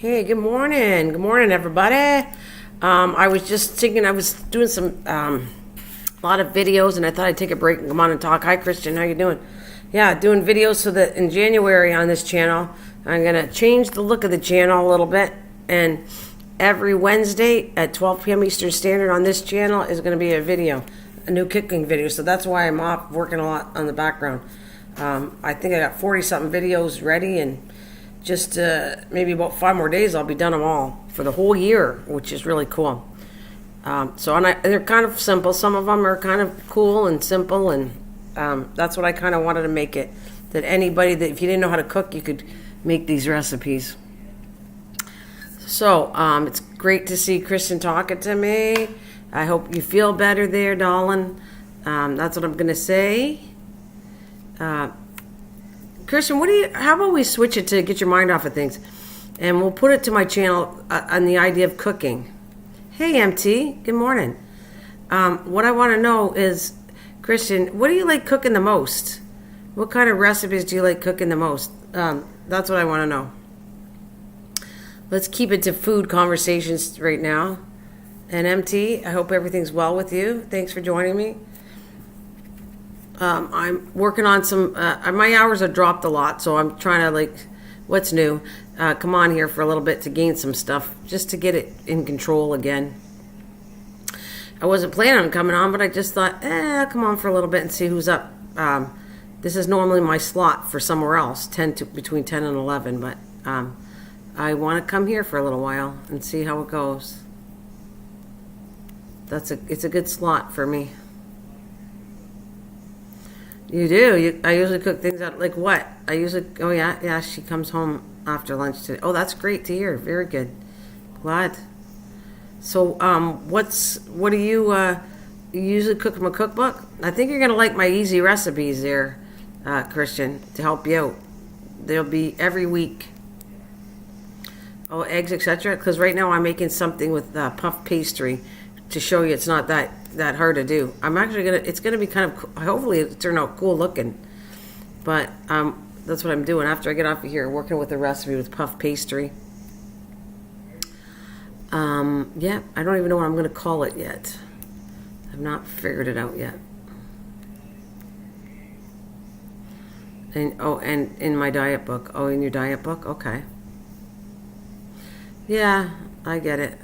Hey, good morning. Good morning, everybody. I was just thinking, I was doing a lot of videos, and I thought I'd take a break and come on and talk. Hi, Christian. How you doing? Yeah, doing videos so that in January on this channel, I'm going to change the look of the channel a little bit. And every Wednesday at 12 p.m. Eastern Standard on this channel is going to be a video, a new cooking video. So that's why I'm off working a lot on the background. I think I got 40-something videos ready, and just maybe about 5 more days I'll be done them all for the whole year, which is really cool. They're kind of simple. Some of them are kind of cool and simple, and that's what I kind of wanted to make it. That anybody, that if you didn't know how to cook, you could make these recipes. So it's great to see Kristen talking to me. I hope you feel better there, darling. That's what I'm going to say. Christian, how about we switch it to get your mind off of things, and we'll put it to my channel on the idea of cooking. Hey, MT, good morning. What I want to know is, Christian, what do you like cooking the most? What kind of recipes do you like cooking the most? That's what I want to know. Let's keep it to food conversations right now. And MT, I hope everything's well with you. Thanks for joining me. I'm working on some, my hours have dropped a lot, so I'm trying to, what's new? Come on here for a little bit to gain some stuff, just to get it in control again. I wasn't planning on coming on, but I just thought, I'll come on for a little bit and see who's up. This is normally my slot for somewhere else, between 10 and 11, but I want to come here for a little while and see how it goes. It's a good slot for me. You do? I usually cook things out, like what? Oh yeah, she comes home after lunch today. Oh, that's great to hear. Very good. Glad. So, what do you usually cook from a cookbook? I think you're going to like my easy recipes there, Christian, to help you out. They'll be every week. Oh, eggs, etc. Because right now I'm making something with puff pastry to show you it's not that hard to do. I'm actually it's gonna be kind of, hopefully it'll turn out cool looking, but that's what I'm doing after I get off of here, working with a recipe with puff pastry. Yeah, I don't even know what I'm gonna call it yet. I've not figured it out yet. And in my diet book. Oh, in your diet book? Okay. Yeah, I get it.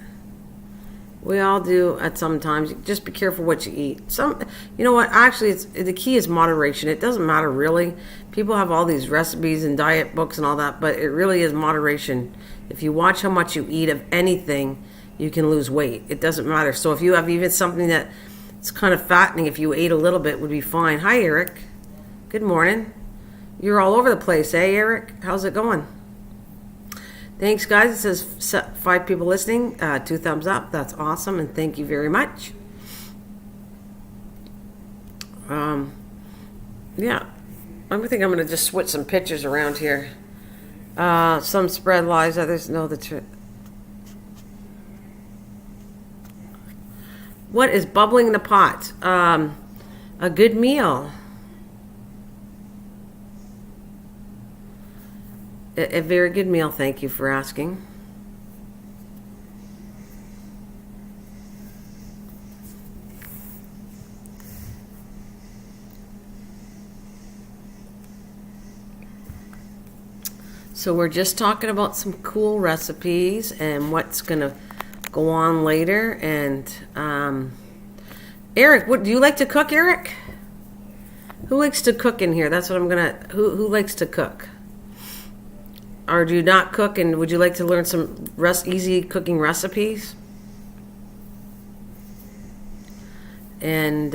We all do at some times. Just be careful what you eat. You know what? Actually, the key is moderation. It doesn't matter really. People have all these recipes and diet books and all that, but it really is moderation. If you watch how much you eat of anything, you can lose weight. It doesn't matter. So if you have even something that it's kind of fattening, if you ate a little bit, would be fine. Hi, Eric. Good morning. You're all over the place, eh, Eric? How's it going? Thanks, guys. It says 5 people listening. 2 thumbs up. That's awesome, and thank you very much. Yeah. I think I'm going to just switch some pictures around here. Some spread lies, others know the truth. What is bubbling in the pot? A good meal. A very good meal, thank you for asking. So we're just talking about some cool recipes and what's gonna go on later. And Eric, what do you like to cook, Eric? Who likes to cook in here? That's what I'm gonna. Who likes to cook? Or do you not cook? And would you like to learn some easy cooking recipes? And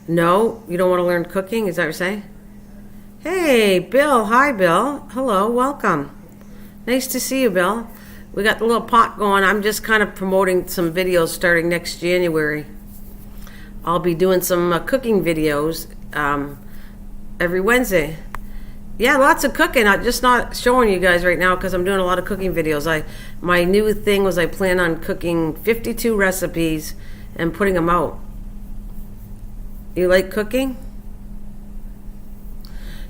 no, you don't want to learn cooking? Is that what you're saying? Hey, Bill. Hi, Bill. Hello. Welcome. Nice to see you, Bill. We got the little pot going. I'm just kind of promoting some videos starting next January. I'll be doing some cooking videos every Wednesday. Yeah, lots of cooking. I'm just not showing you guys right now because I'm doing a lot of cooking videos. My new thing was I plan on cooking 52 recipes and putting them out. You like cooking?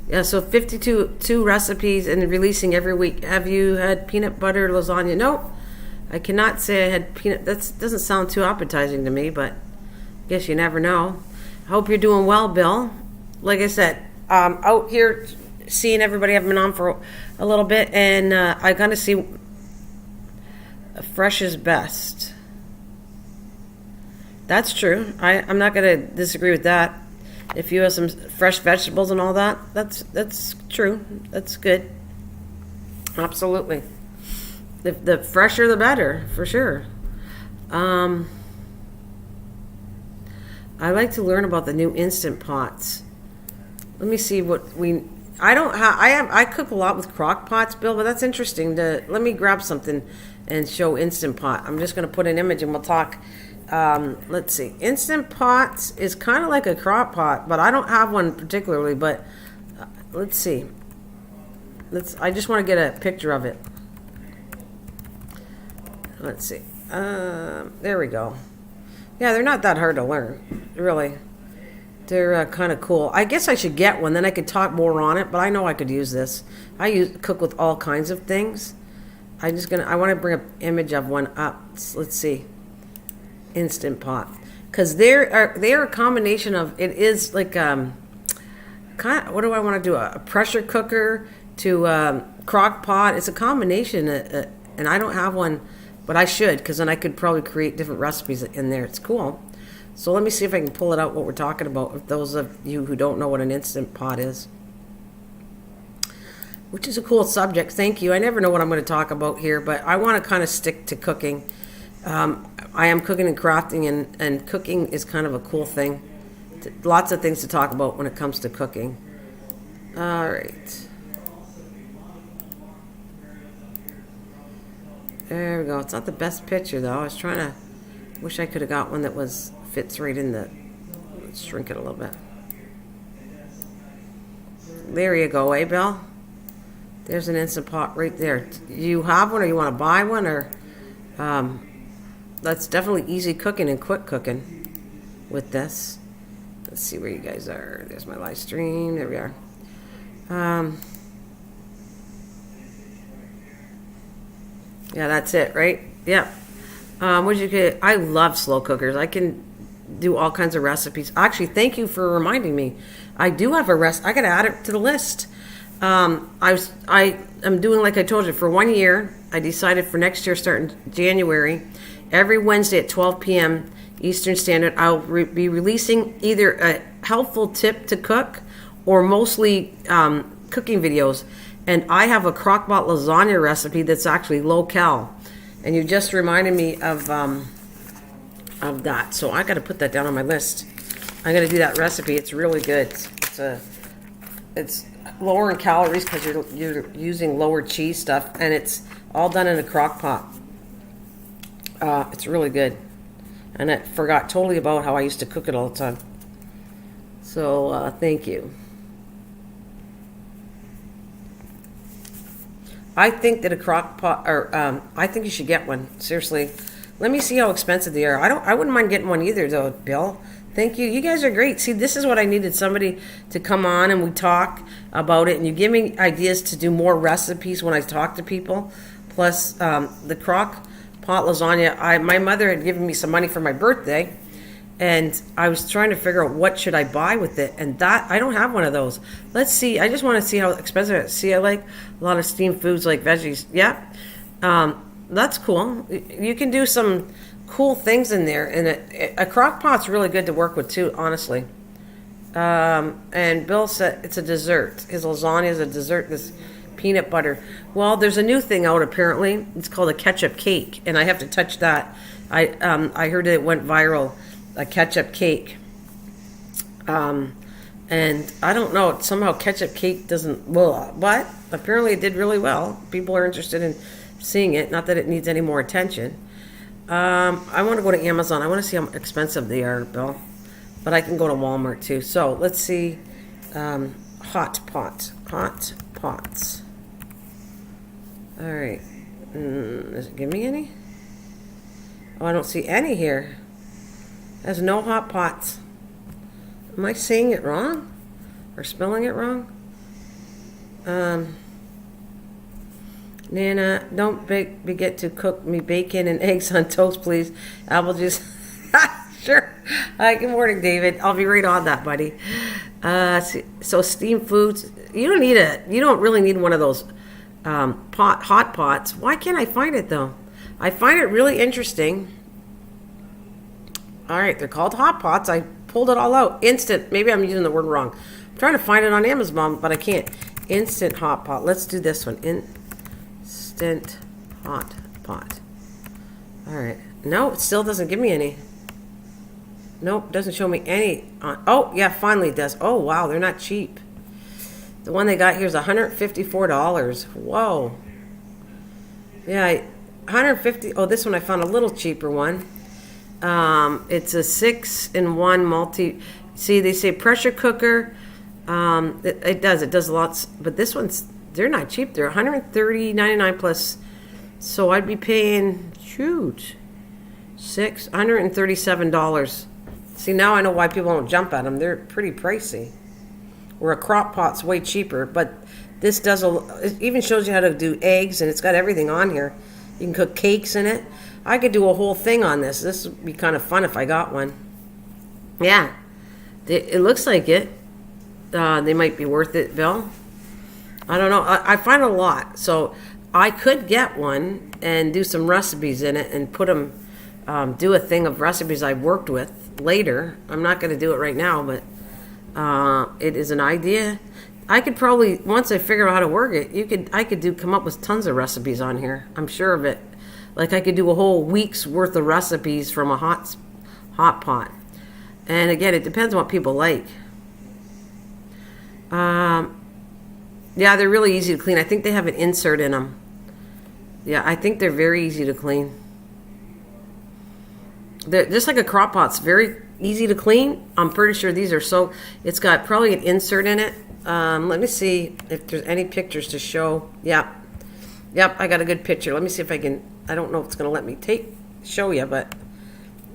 Yeah, so 52 recipes and releasing every week. Have you had peanut butter lasagna? Nope. I cannot say I had peanut. That doesn't sound too appetizing to me, but I guess you never know. I hope you're doing well, Bill. Like I said, out here seeing everybody. I've been on for a little bit, and I kind of see fresh is best. That's true. I'm not going to disagree with that. If you have some fresh vegetables and all that, that's true. That's good. Absolutely. The fresher, the better, for sure. I like to learn about the new Instant Pots. Let me see what we. I cook a lot with crock pots, Bill, but that's interesting. Let me grab something and show Instant Pot. I'm just going to put an image and we'll talk. Let's see. Instant Pots is kind of like a crock pot, but I don't have one particularly. But let's see. I just want to get a picture of it. Let's see. There we go. Yeah, they're not that hard to learn, really. They're kind of cool. I guess I should get one, then I could talk more on it. But I know I could use this. Cook with all kinds of things. I want to bring an image of one up. Let's see. Instant Pot, because they're a combination of, it is like kind of, what do I want to do, a pressure cooker to crock pot. It's a combination, and I don't have one, but I should, because then I could probably create different recipes in there. It's cool. So let me see if I can pull it out what we're talking about, if those of you who don't know what an Instant Pot is, which is a cool subject. Thank you. I never know what I'm going to talk about here, but I want to kind of stick to cooking. I am cooking and crafting, and cooking is kind of a cool thing. Lots of things to talk about when it comes to cooking. All right. There we go. It's not the best picture, though. I was trying to... Wish I could have got one that fits right in the... Let's shrink it a little bit. There you go, eh, Bill? There's an Instant Pot right there. You have one, or you want to buy one, or... That's definitely easy cooking and quick cooking with this. Let's see where you guys are. There's my live stream. There we are. Yeah, that's it, right? Yeah. What you get? I love slow cookers. I can do all kinds of recipes. Actually, thank you for reminding me. I do have a I got to add it to the list. I am doing, like I told you, for 1 year. I decided for next year, starting January, every Wednesday at 12 p.m. Eastern Standard, I'll be releasing either a helpful tip to cook or mostly cooking videos. And I have a crockpot lasagna recipe that's actually low-cal. And you just reminded me of that. So I got to put that down on my list. I'm going to do that recipe. It's really good. It's lower in calories because you're using lower cheese stuff, and it's all done in a crock pot. It's really good, and I forgot totally about how I used to cook it all the time. So thank you. I think that a crock pot, or I think you should get one. Seriously, Let me see how expensive they are. I wouldn't mind getting one either, though, Bill. Thank you. You guys are great. See, this is what I needed, somebody to come on and we talk about it. And you give me ideas to do more recipes when I talk to people. Plus, the crock pot lasagna, my mother had given me some money for my birthday. And I was trying to figure out what should I buy with it. And that, I don't have one of those. Let's see. I just want to see how expensive it is. See, I like a lot of steamed foods like veggies. Yeah. That's cool. You can do some cool things in there. And a crock pot's really good to work with too, honestly. And Bill said it's a dessert. His lasagna is a dessert, this peanut butter. Well, there's a new thing out apparently. It's called a ketchup cake. And I have to touch that. I heard it went viral. A ketchup cake. And I don't know, somehow ketchup cake doesn't, but apparently it did really well. People are interested in seeing it. Not that it needs any more attention. I want to go to Amazon. I want to see how expensive they are, Bill. But I can go to Walmart too. So let's see. Hot pots. Hot pots. All right. Does it give me any? Oh, I don't see any here. There's no hot pots. Am I saying it wrong? Or spelling it wrong? Nana, don't forget to cook me bacon and eggs on toast, please. Apple juice. Sure. Good morning, David. I'll be right on that, buddy. So steamed foods. You don't really need one of those hot pots. Why can't I find it though? I find it really interesting. All right, they're called hot pots. I pulled it all out. Instant. Maybe I'm using the word wrong. I'm trying to find it on Amazon, but I can't. Instant hot pot. Let's do this one. Instant hot pot. All right. No, it still doesn't give me any. Nope, doesn't show me any. Oh, yeah, finally it does. Oh, wow, they're not cheap. The one they got here is $154. Whoa. Yeah, $150. Oh, this one I found a little cheaper one. It's a 6-in-1 multi. See, they say pressure cooker. It does lots, but this one's, they're not cheap. They're $130.99 plus. So I'd be paying $637. See, now I know why people don't jump at them. They're pretty pricey. Where a crock pot's way cheaper, but this does it even shows you how to do eggs, and it's got everything on here. You can cook cakes in it. I could do a whole thing on this. This would be kind of fun if I got one. Yeah, it looks like it. They might be worth it, Bill. I don't know. I find a lot, so I could get one and do some recipes in it and put them. Do a thing of recipes I've worked with later. I'm not going to do it right now, but it is an idea. I could probably, once I figure out how to work it, I could come up with tons of recipes on here. I'm sure of it. Like I could do a whole week's worth of recipes from a hot pot. And again, it depends on what people like. Yeah, they're really easy to clean. I think they have an insert in them. Yeah, I think they're very easy to clean. They're just like a crock pot's very easy to clean. I'm pretty sure these are so. It's got probably an insert in it. Let me see if there's any pictures to show. Yep, I got a good picture. Let me see if I can. I don't know if it's going to let me show you, but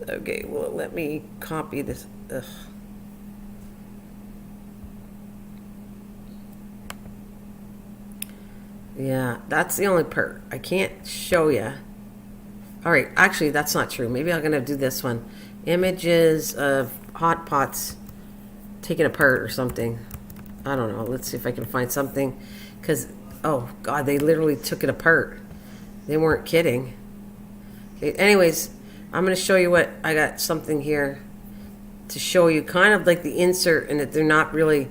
okay. Well, let me copy this. Ugh. Yeah, that's the only part I can't show you. All right, actually, that's not true. Maybe I'm going to do this one. Images of hot pots taken apart or something. I don't know. Let's see if I can find something. Because, oh, God, they literally took it apart. They weren't kidding. Okay, anyways, I'm going to show you what I got something here to show you. Kind of like the insert, and that they're not really...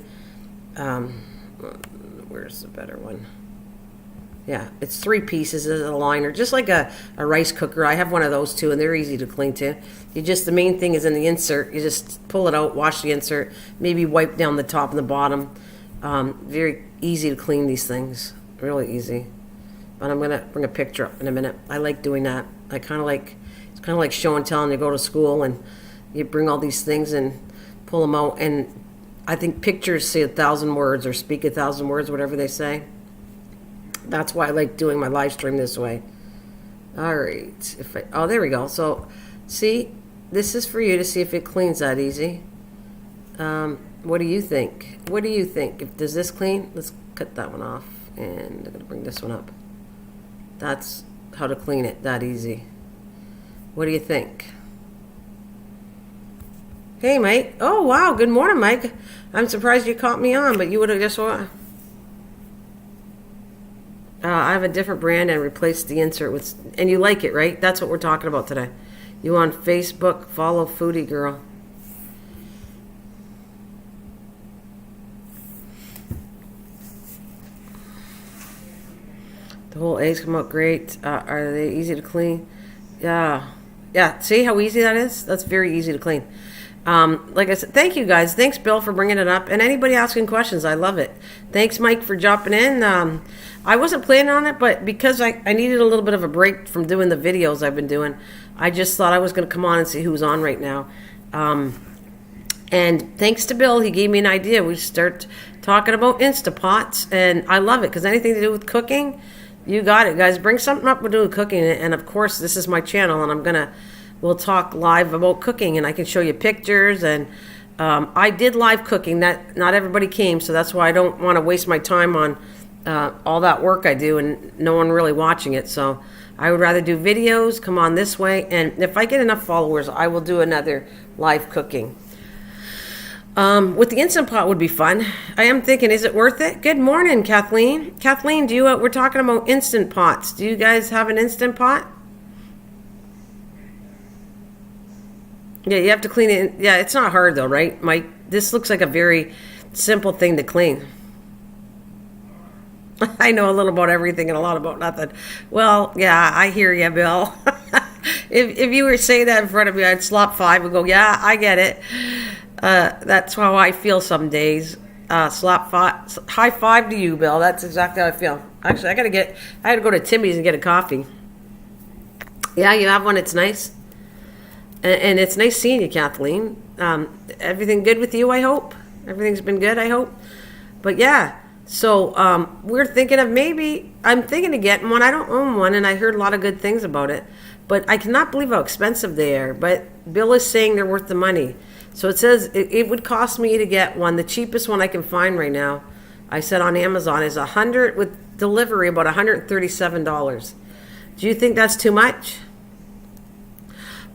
where's the better one? Yeah, it's 3 pieces as a liner, just like a rice cooker. I have one of those too, and they're easy to clean too. The main thing is in the insert. You just pull it out, wash the insert, maybe wipe down the top and the bottom. Very easy to clean these things, really easy. But I'm gonna bring a picture up in a minute. I like doing that. It's kind of like show and tell. And you go to school and you bring all these things and pull them out. And I think pictures say 1,000 words or speak 1,000 words, whatever they say. That's why I like doing my live stream this way. All right. Oh, there we go. So, see, this is for you to see if it cleans that easy. What do you think? What do you think? Does this clean? Let's cut that one off, and I'm gonna bring this one up. That's how to clean it that easy. What do you think? Hey, Mike. Oh, wow. Good morning, Mike. I'm surprised you caught me on, but you would have just what? I have a different brand and replaced the insert with, and you like it, right? That's what we're talking about today. You on Facebook, follow Foodie Girl. The whole eggs come out great. Are they easy to clean? Yeah. Yeah, see how easy that is? That's very easy to clean. Like I said, thank you guys. Thanks, Bill, for bringing it up. And anybody asking questions, I love it. Thanks, Mike, for jumping in. I wasn't planning on it, but because I needed a little bit of a break from doing the videos I've been doing, I just thought I was going to come on and see who's on right now. And thanks to Bill, he gave me an idea. We start talking about Instapots, and I love it because anything to do with cooking, you got it, guys. Bring something up with doing cooking, and of course, this is my channel, and we'll talk live about cooking, and I can show you pictures. And I did live cooking. That not everybody came, so that's why I don't want to waste my time on all that work I do and no one really watching it. So I would rather do videos, come on this way, and if I get enough followers, I will do another live cooking. With the Instant Pot would be fun. I am thinking, is it worth it? Good morning, Kathleen. Kathleen, we're talking about Instant Pots. Do you guys have an Instant Pot? Yeah, you have to clean it. Yeah, it's not hard though, right, Mike? This looks like a very simple thing to clean. I know a little about everything and a lot about nothing. Well, yeah, I hear you, Bill. If you were to say that in front of me, I'd slop five and go, yeah, I get it. That's how I feel some days. Slap five, high five to you, Bill. That's exactly how I feel. Actually, I had to go to Timmy's and get a coffee. Yeah, you have one. It's nice. And it's nice seeing you, Kathleen. Everything good with you, I hope? Everything's been good, I hope? But yeah, so we're thinking of I'm thinking of getting one. I don't own one, and I heard a lot of good things about it. But I cannot believe how expensive they are. But Bill is saying they're worth the money. So it says it would cost me to get one. The cheapest one I can find right now, I said on Amazon, is $100 with delivery, about $137. Do you think that's too much?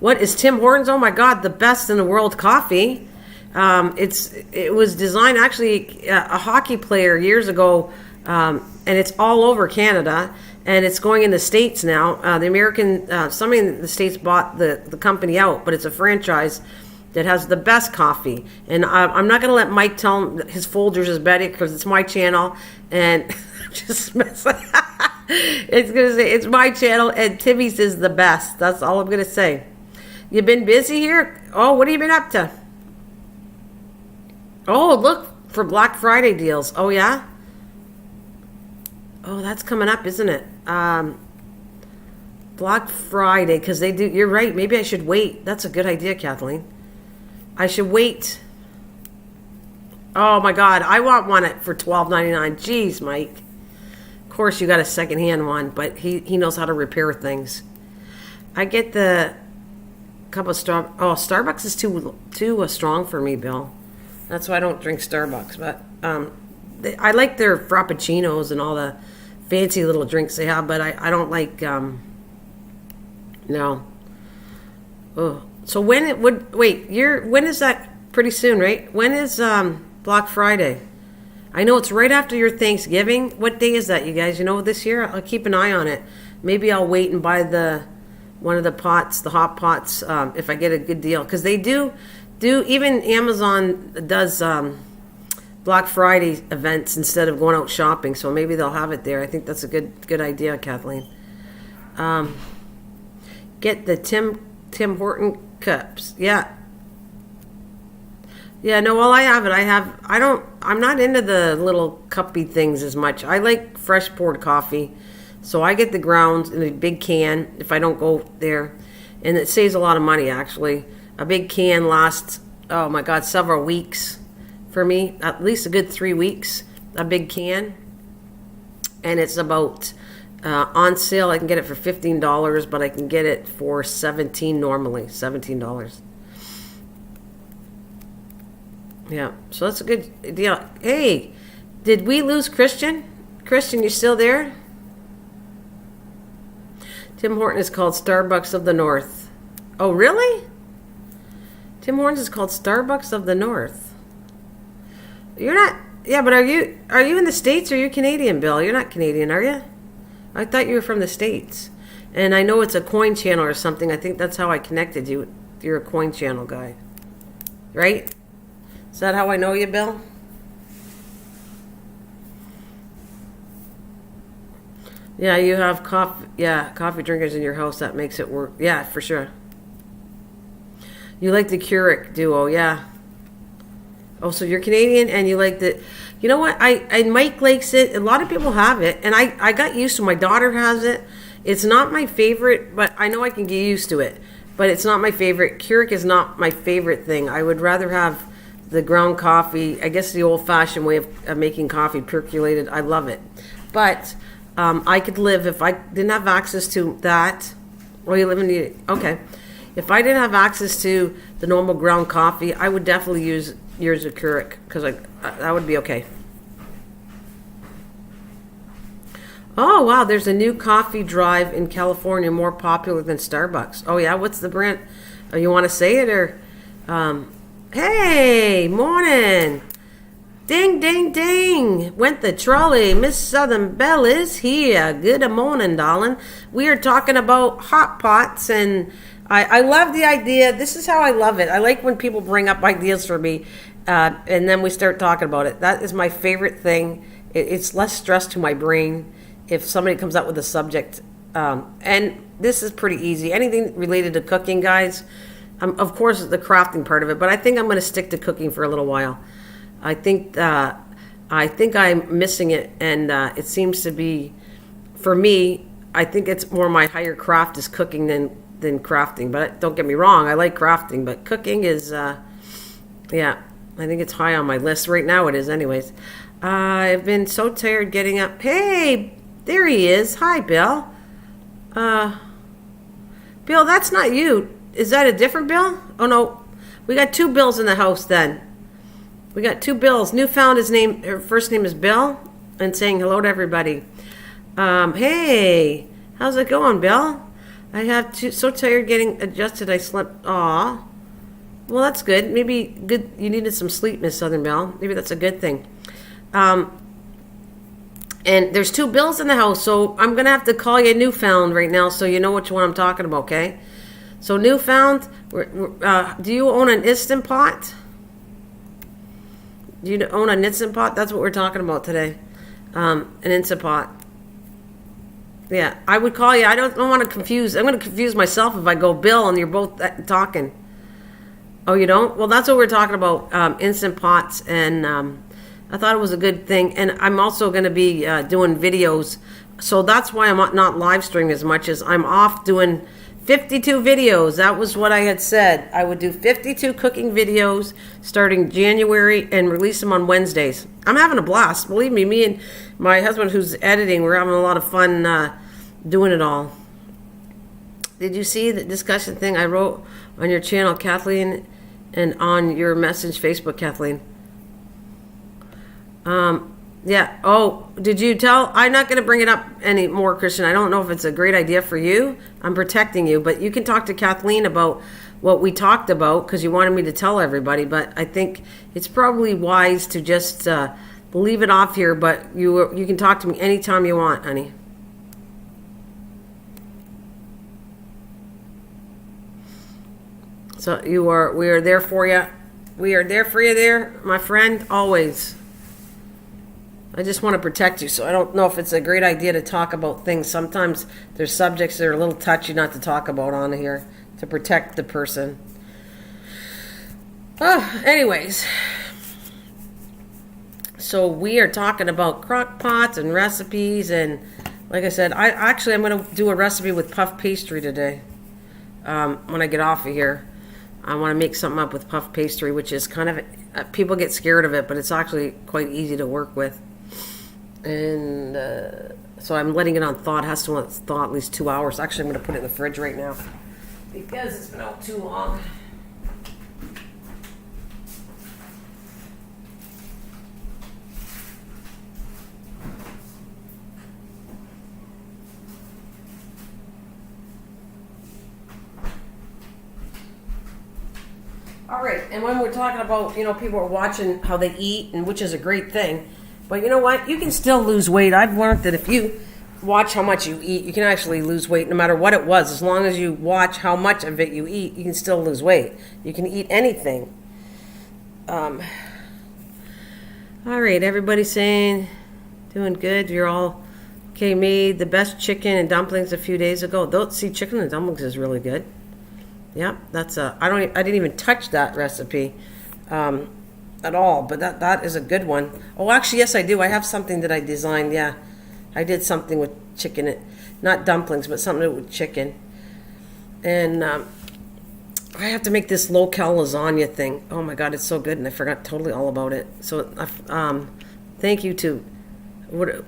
What is Tim Hortons? Oh my God, the best in the world coffee. It was designed actually a hockey player years ago, and it's all over Canada, and it's going in the States now. The American, somebody in the States bought the company out, but it's a franchise that has the best coffee. And I'm not going to let Mike tell him his Folgers is better because it's my channel, and just it's going to say it's my channel, and Timmy's is the best. That's all I'm going to say. You been busy here? Oh, what have you been up to? Oh, look for Black Friday deals. Oh, yeah? Oh, that's coming up, isn't it? Black Friday, because they do. You're right. Maybe I should wait. That's a good idea, Kathleen. I should wait. Oh, my God. I want one for $12.99. Jeez, Mike. Of course, you got a secondhand one, but he knows how to repair things. I get the cup of Starbucks is too strong for me, Bill. That's why I don't drink Starbucks. But I like their frappuccinos and all the fancy little drinks they have, but I don't like no. Oh, so when is that? Pretty soon, right? When is Black Friday? I know it's right after your Thanksgiving. What day is that, you guys? You know, this year I'll keep an eye on it. Maybe I'll wait and buy one of the pots, the hot pots, if I get a good deal. Because they do even Amazon does Black Friday events instead of going out shopping. So maybe they'll have it there. I think that's a good idea, Kathleen. Get the Tim Horton cups. Yeah. Yeah, no, well, I have it. I'm not into the little cuppy things as much. I like fresh poured coffee. So I get the grounds in a big can if I don't go there. And it saves a lot of money, actually. A big can lasts, oh my God, several weeks for me. At least a good 3 weeks, a big can. And it's about On sale, I can get it for $15, but I can get it for $17 normally. $17. Yeah, so that's a good deal. Hey, did we lose Christian? Christian, you still there? Tim Horton is called Starbucks of the North. Oh, really? Tim Hortons is called Starbucks of the North. You're not... Yeah, but are you in the States or are you Canadian, Bill? You're not Canadian, are you? I thought you were from the States. And I know it's a coin channel or something. I think that's how I connected you. You're a coin channel guy. Right? Is that how I know you, Bill? Yeah, you have coffee. Yeah, coffee drinkers in your house. That makes it work. Yeah, for sure. You like the Keurig duo, yeah. Oh, so you're Canadian and you like the... You know what? I Mike likes it. A lot of people have it, and I got used to. My daughter has it. It's not my favorite, but I know I can get used to it. But it's not my favorite. Keurig is not my favorite thing. I would rather have the ground coffee. I guess the old-fashioned way of making coffee, percolated. I love it. But I could live if I didn't have access to that. Well, you live in the... Okay. If I didn't have access to the normal ground coffee, I would definitely use yours of Keurig, because that would be okay. Oh, wow, there's a new coffee drive in California more popular than Starbucks. Oh, yeah, what's the brand? Oh, you want to say it, or... hey, morning. Ding, ding, ding. Went the trolley. Miss Southern Belle is here. Good morning, darling. We are talking about hot pots, and I love the idea. This is how I love it. I like when people bring up ideas for me, and then we start talking about it. That is my favorite thing. It's less stress to my brain if somebody comes up with a subject. And this is pretty easy. Anything related to cooking, guys, of course, the crafting part of it, but I think I'm going to stick to cooking for a little while. I think I'm missing it, and it seems to be, for me, I think it's more my higher craft is cooking than crafting. But don't get me wrong, I like crafting, but cooking is, yeah, I think it's high on my list right now. It is, anyways. I've been so tired getting up. Hey, there he is. Hi, Bill. Bill, that's not you. Is that a different Bill? Oh no, we got two Bills in the house then. We got two Bills. Newfound, her first name is Bill, and saying hello to everybody. Hey, how's it going, Bill? I have so tired getting adjusted. I slept. Aw. Well, that's good. Maybe good. You needed some sleep, Miss Southern Belle. Maybe that's a good thing. And there's two Bills in the house, so I'm gonna have to call you Newfound right now, so you know which one I'm talking about. Okay. So Newfound, do you own an Instant Pot? Do you own an Instant Pot? That's what we're talking about today. An Instant Pot. Yeah, I would call you. I don't want to confuse. I'm going to confuse myself if I go Bill and you're both talking. Oh, you don't? Well, that's what we're talking about, Instant Pots. And I thought it was a good thing. And I'm also going to be doing videos. So that's why I'm not live streaming as much, as I'm off doing 52 videos. That was what I had said. I would do 52 cooking videos starting January and release them on Wednesdays. I'm having a blast. Believe me, me and my husband who's editing, we're having a lot of fun doing it all. Did you see the discussion thing I wrote on your channel, Kathleen, and on your message Facebook, Kathleen? Yeah. Oh, did you tell? I'm not going to bring it up anymore, Christian. I don't know if it's a great idea for you. I'm protecting you, but you can talk to Kathleen about what we talked about, because you wanted me to tell everybody. But I think it's probably wise to just leave it off here. But you can talk to me anytime you want, honey. So we are there for you. We are there for you there, my friend, always. I just want to protect you, so I don't know if it's a great idea to talk about things. Sometimes there's subjects that are a little touchy not to talk about on here to protect the person. Anyways, so we are talking about crock pots and recipes, and like I said, I'm going to do a recipe with puff pastry today. When I get off of here, I want to make something up with puff pastry, which is kind of, people get scared of it, but it's actually quite easy to work with. And So I'm letting it on thaw. It has to thaw at least 2 hours. Actually, I'm going to put it in the fridge right now because it's been out too long. All right, and when we're talking about, people are watching how they eat, and which is a great thing, but you know what? You can still lose weight. I've learned that if you watch how much you eat, you can actually lose weight no matter what it was. As long as you watch how much of it you eat, you can still lose weight. You can eat anything. All right, everybody's saying, doing good. You're all okay. Made the best chicken and dumplings a few days ago. Chicken and dumplings is really good. Yeah, that's I didn't even touch that recipe at all, but that is a good one. Oh, actually, yes, I do. I have something that I designed. Yeah, I did something with chicken, not dumplings, but something with chicken. And I have to make this low-cal lasagna thing. Oh my God, it's so good, and I forgot totally all about it. So thank you to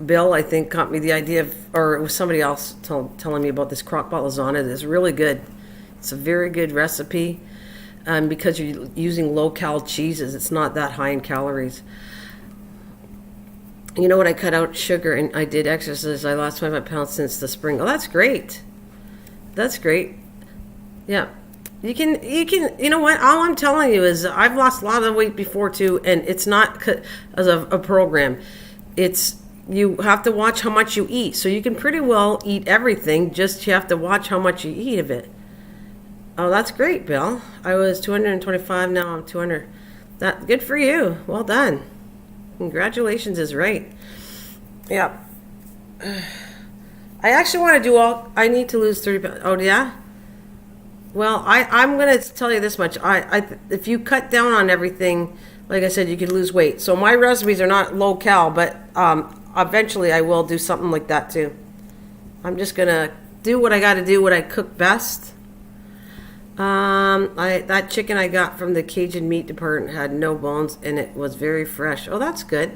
Bill, I think, got me the idea of, or it was somebody else telling me about this crock-pot lasagna. It's really good. It's a very good recipe because you're using low-cal cheeses. It's not that high in calories. You know what? I cut out sugar and I did exercise. I lost 25 pounds since the spring. Oh, that's great. That's great. Yeah. You can, you know what? All I'm telling you is I've lost a lot of weight before too, and it's not as a program. You have to watch how much you eat. So you can pretty well eat everything, just you have to watch how much you eat of it. Oh, that's great, Bill. I was 225, now I'm 200. Good for you. Well done. Congratulations is right. Yeah. I actually want to I need to lose 30 pounds. Oh, yeah? Well, I'm going to tell you this much. If you cut down on everything, like I said, you could lose weight. So my recipes are not low-cal, but eventually I will do something like that too. I'm just going to do what I got to do, what I cook best. That chicken I got from the Cajun meat department had no bones and it was very fresh. Oh, that's good.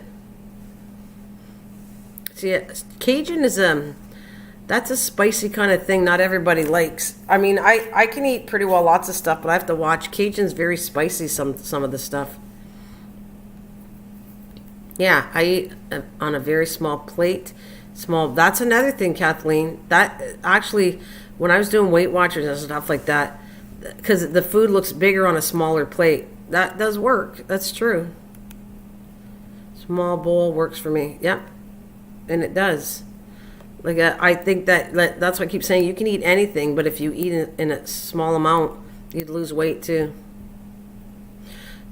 See, Cajun is that's a spicy kind of thing not everybody likes. I mean, I can eat pretty well lots of stuff, but I have to watch. Cajun's very spicy, some of the stuff. Yeah, I eat on a very small plate. That's another thing, Kathleen. That actually, when I was doing Weight Watchers and stuff like that, because the food looks bigger on a smaller plate. That does work. That's true. Small bowl works for me. Yep. And it does. Like I think that's why I keep saying you can eat anything, but if you eat in a small amount, you'd lose weight too.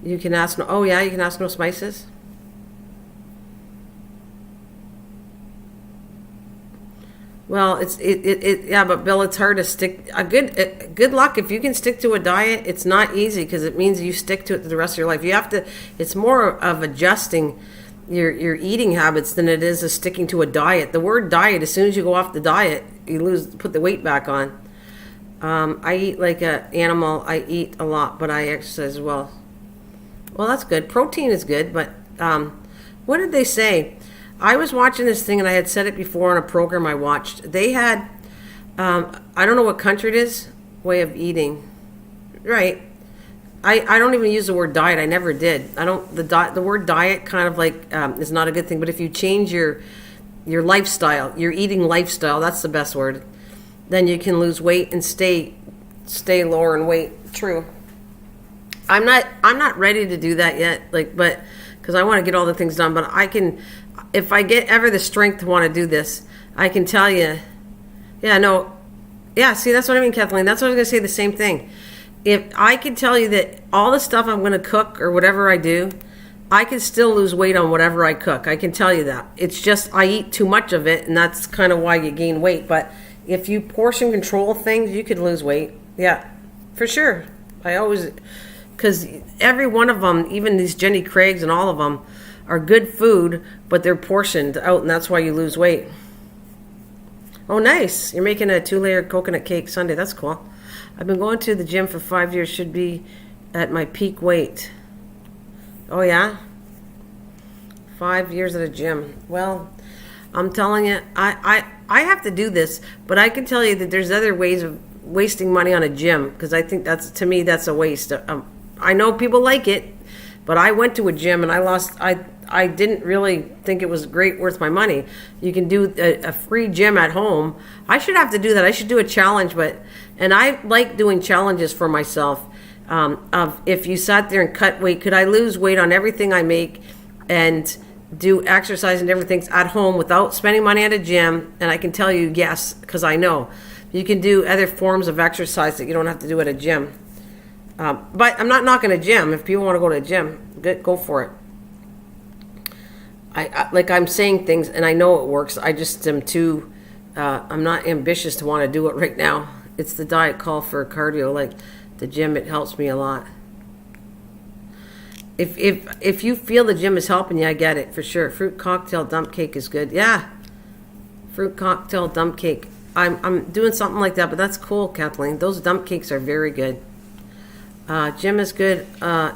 You can ask you can ask no spices. Well, but Bill, it's hard to stick. Good luck if you can stick to a diet. It's not easy because it means you stick to it the rest of your life. You have to. It's more of adjusting your eating habits than it is sticking to a diet. The word diet, as soon as you go off the diet, you put the weight back on. I eat like an animal. I eat a lot, but I exercise as well. Well, that's good. Protein is good, but what did they say? I was watching this thing, and I had said it before on a program I watched. They had, I don't know what country it is, way of eating. Right. I don't even use the word diet. I never did. The word diet kind of like is not a good thing. But if you change your lifestyle, your eating lifestyle, that's the best word, then you can lose weight and stay lower in weight. True. I'm not ready to do that yet, but because I want to get all the things done. But I can. If I get ever the strength to want to do this, I can tell you, see, that's what I mean, Kathleen. That's what I was going to say, the same thing. If I can tell you that all the stuff I'm going to cook or whatever I do, I can still lose weight on whatever I cook. I can tell you that. It's just I eat too much of it, and that's kind of why you gain weight. But if you portion control things, you could lose weight. Yeah, for sure. Because every one of them, even these Jenny Craig's and all of them, are good food, but they're portioned out, and that's why you lose weight. Oh, nice. You're making a 2-layer coconut cake sundae. That's cool. I've been going to the gym for 5 years. Should be at my peak weight. Oh, yeah? 5 years at a gym. Well, I'm telling you, I have to do this, but I can tell you that there's other ways of wasting money on a gym, because I think that's, to me, that's a waste. I know people like it, but I went to a gym and I didn't really think it was worth my money. You can do a free gym at home. I should have to do that. I should do a challenge, and I like doing challenges for myself. Of if you sat there and cut weight, could I lose weight on everything I make and do exercise and different things at home without spending money at a gym? And I can tell you yes, because I know. You can do other forms of exercise that you don't have to do at a gym. But I'm not knocking a gym. If people want to go to a gym, go for it. I'm saying things and I know it works. I just am too, I'm not ambitious to want to do it right now. It's the diet call for cardio. Like the gym, it helps me a lot. If you feel the gym is helping you, I get it for sure. Fruit cocktail dump cake is good. Yeah, fruit cocktail dump cake. I'm doing something like that, but that's cool, Kathleen. Those dump cakes are very good. Gym is good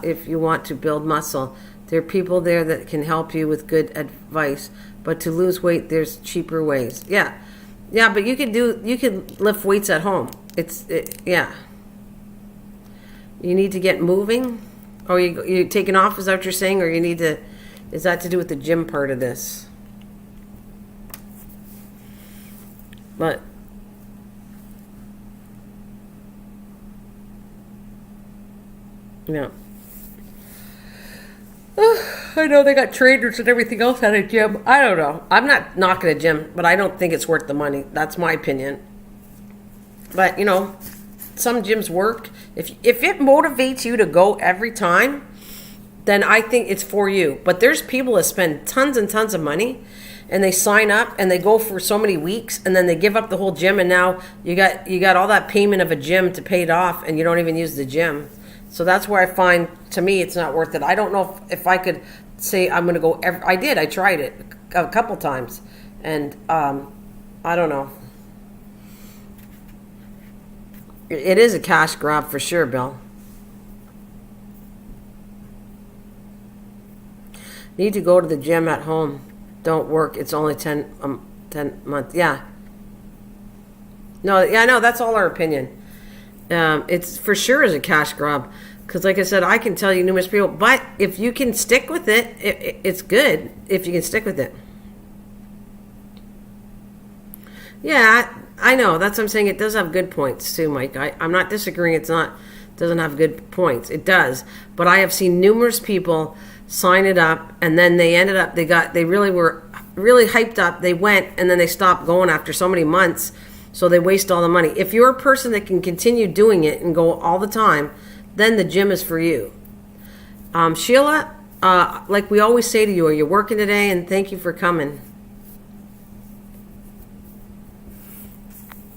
if you want to build muscle. There are people there that can help you with good advice. But to lose weight, there's cheaper ways. Yeah, but you can lift weights at home. Yeah. You need to get moving. Or you taking off, is that what you're saying? Or is that to do with the gym part of this? But yeah. I know they got trainers and everything else at a gym. I don't know. I'm not knocking a gym, but I don't think it's worth the money. That's my opinion. But, some gyms work. If it motivates you to go every time, then I think it's for you. But there's people that spend tons and tons of money and they sign up and they go for so many weeks and then they give up the whole gym, and now you got all that payment of a gym to pay it off and you don't even use the gym. So that's where I find, to me, it's not worth it. I don't know if I could say I'm going to go I did. I tried it a couple times. And I don't know. It is a cash grab for sure, Bill. Need to go to the gym at home. Don't work. It's only 10 months. Yeah. No, that's all our opinion. It's for sure is a cash grab, because like I said, I can tell you numerous people, but if you can stick with it, it's good if you can stick with it. Yeah, I know, that's what I'm saying. It does have good points too, Mike. I'm not disagreeing. Doesn't have good points. It does, but I have seen numerous people sign it up and then they ended up, they really were really hyped up. They went and then they stopped going after so many months. So they waste all the money. If you're a person that can continue doing it and go all the time, then the gym is for you. Sheila, like we always say to you, are you working today? And thank you for coming.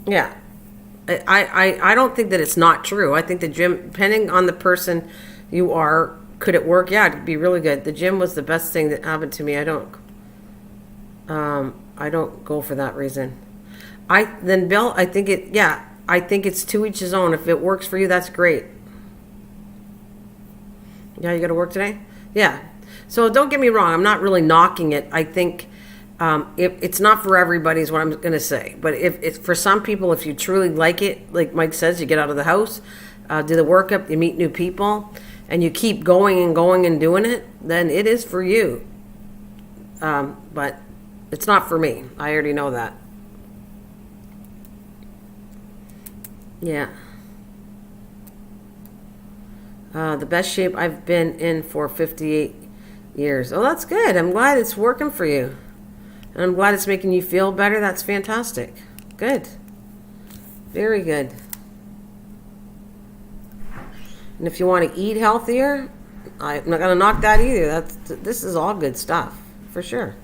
Yeah. I don't think that it's not true. I think the gym, depending on the person you are, could it work? Yeah, it'd be really good. The gym was the best thing that happened to me. I don't go for that reason. Bill, I think it's to each his own. If it works for you, that's great. Yeah, you got to work today? Yeah. So don't get me wrong. I'm not really knocking it. I think it's not for everybody is what I'm going to say. But if it's for some people, if you truly like it, like Mike says, you get out of the house, do the workup, you meet new people, and you keep going and going and doing it, then it is for you. But it's not for me. I already know that. Yeah. The best shape I've been in for 58 years. Oh, that's good. I'm glad it's working for you. And I'm glad it's making you feel better. That's fantastic. Good. Very good. And if you want to eat healthier, I'm not going to knock that either. This is all good stuff, for sure.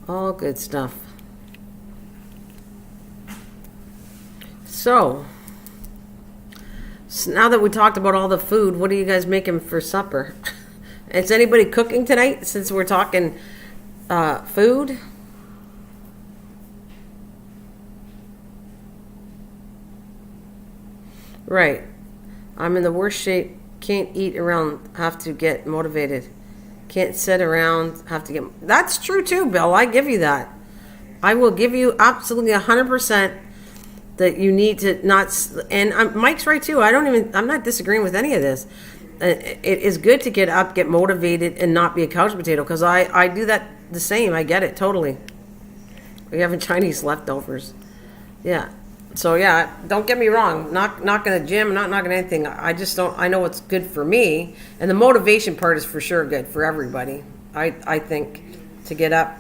All good stuff. So now that we talked about all the food, what are you guys making for supper? Is anybody cooking tonight, since we're talking food? Right. I'm in the worst shape. Can't eat around. Have to get motivated. Can't sit around, have to get... That's true too, Bill. I give you that. I will give you absolutely 100% that you need to not... And Mike's right too. I'm not disagreeing with any of this. It is good to get up, get motivated, and not be a couch potato, because I do that the same. I get it totally. We're having Chinese leftovers. Yeah. So yeah, don't get me wrong. Not gonna gym, not knocking anything. I just don't. I know what's good for me, and the motivation part is for sure good for everybody. I think to get up,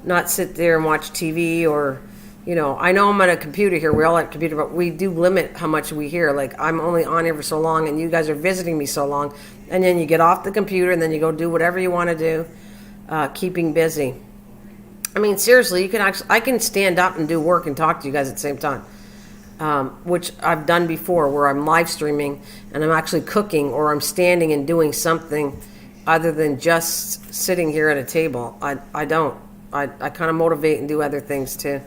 not sit there and watch TV or, I know I'm at a computer here. We're all at a computer, but we do limit how much we hear. Like I'm only on here for so long, and you guys are visiting me so long, and then you get off the computer and then you go do whatever you want to do, keeping busy. I mean, seriously, I can stand up and do work and talk to you guys at the same time. Which I've done before, where I'm live streaming and I'm actually cooking, or I'm standing and doing something other than just sitting here at a table. I kind of motivate and do other things too.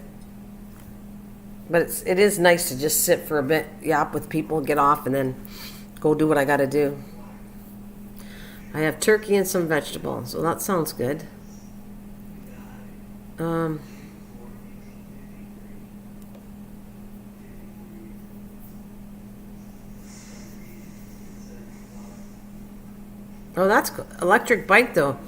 But it is nice to just sit for a bit, yap with people, get off, and then go do what I got to do. I have turkey and some vegetables, so that sounds good. Oh, that's cool. Electric bike, though.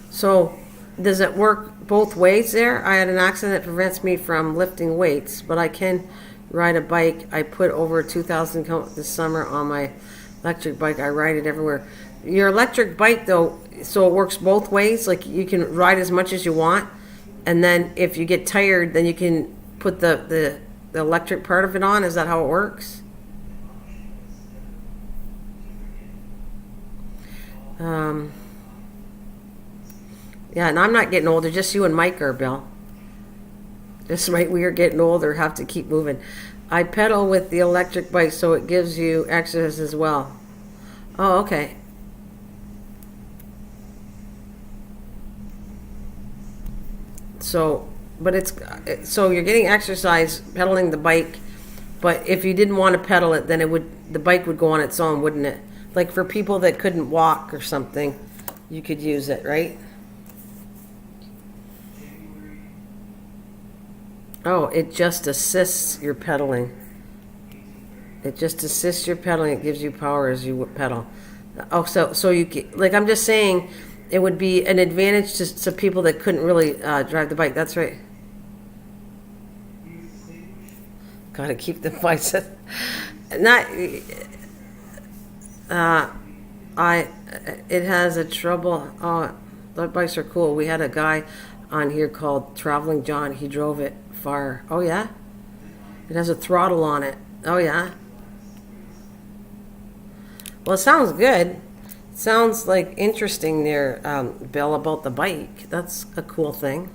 So, does it work both ways there? I had an accident that prevents me from lifting weights, but I can ride a bike. I put over 2,000 this summer on my electric bike. I ride it everywhere. Your electric bike, though, so it works both ways? Like, you can ride as much as you want, and then if you get tired, then you can put the electric part of it on? Is that how it works? Yeah, and I'm not getting older, just you and Mike are, Bill. Just Mike, we are getting older, have to keep moving. I pedal with the electric bike, so it gives you exercise as well. Oh, okay. So, so you're getting exercise pedaling the bike, but if you didn't want to pedal it, then the bike would go on its own, wouldn't it? Like for people that couldn't walk or something, you could use it, right? Oh, it just assists your pedaling. It just assists your pedaling. It gives you power as you pedal. Oh, so you like I'm just saying, it would be an advantage to people that couldn't really drive the bike. That's right. Gotta keep the bicep. Not. It has a trouble. Oh, the bikes are cool. We had a guy on here called Traveling John. He drove it far. Oh yeah? It has a throttle on it. Oh yeah? Well, it sounds good. It sounds like interesting there, Bill, about the bike. That's a cool thing.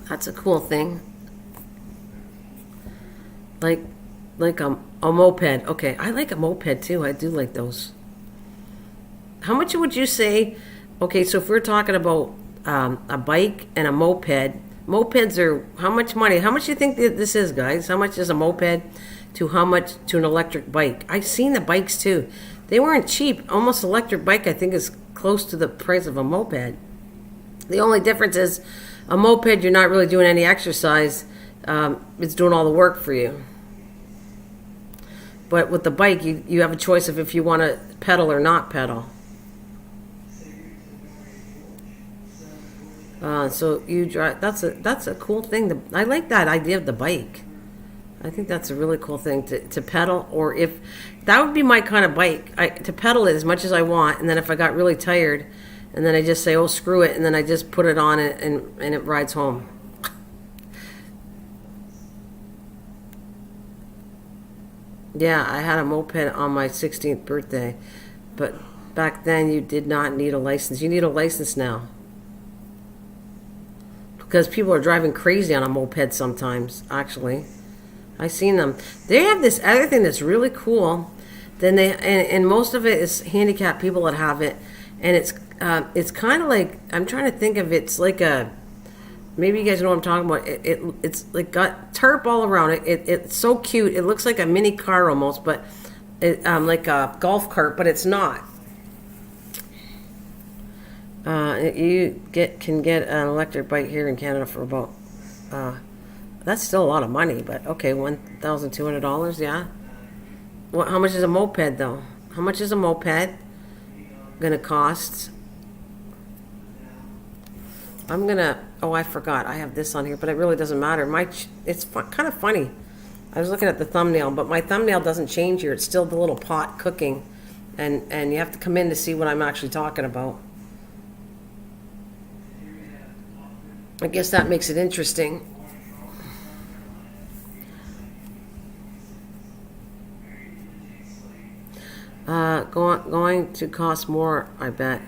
That's a cool thing. Like a moped. Okay, I like a moped too. I do like those. How much would you say? Okay, so if we're talking about a bike and a moped, mopeds are how much money? How much do you think this is, guys? How much is a moped to how much to an electric bike? I've seen the bikes too. They weren't cheap. Almost electric bike, I think, is close to the price of a moped. The only difference is a moped, you're not really doing any exercise. It's doing all the work for you. But with the bike, you have a choice of if you want to pedal or not pedal. So you drive. That's a cool thing. I like that idea of the bike. I think that's a really cool thing to pedal. Or if that would be my kind of bike, to pedal it as much as I want, and then if I got really tired, and then I just say, oh, screw it, and then I just put it on it, and it rides home. Yeah, I had a moped on my 16th birthday, but back then you did not need a license. You need a license now. Because people are driving crazy on a moped sometimes, actually. I've seen them. They have this other thing that's really cool. And most of it is handicapped people that have it. And it's kind of like, I'm trying to think of it's like Maybe you guys know what I'm talking about. It's like got tarp all around it. It's so cute. It looks like a mini car almost, but like a golf cart, but it's not. You can get an electric bike here in Canada for about that's still a lot of money, but okay, $1,200. Yeah. How much is a moped though? How much is a moped gonna cost? Oh, I forgot. I have this on here, but it really doesn't matter. It's kind of funny. I was looking at the thumbnail, but my thumbnail doesn't change here. It's still the little pot cooking, and you have to come in to see what I'm actually talking about. I guess that makes it interesting. Going to cost more, I bet.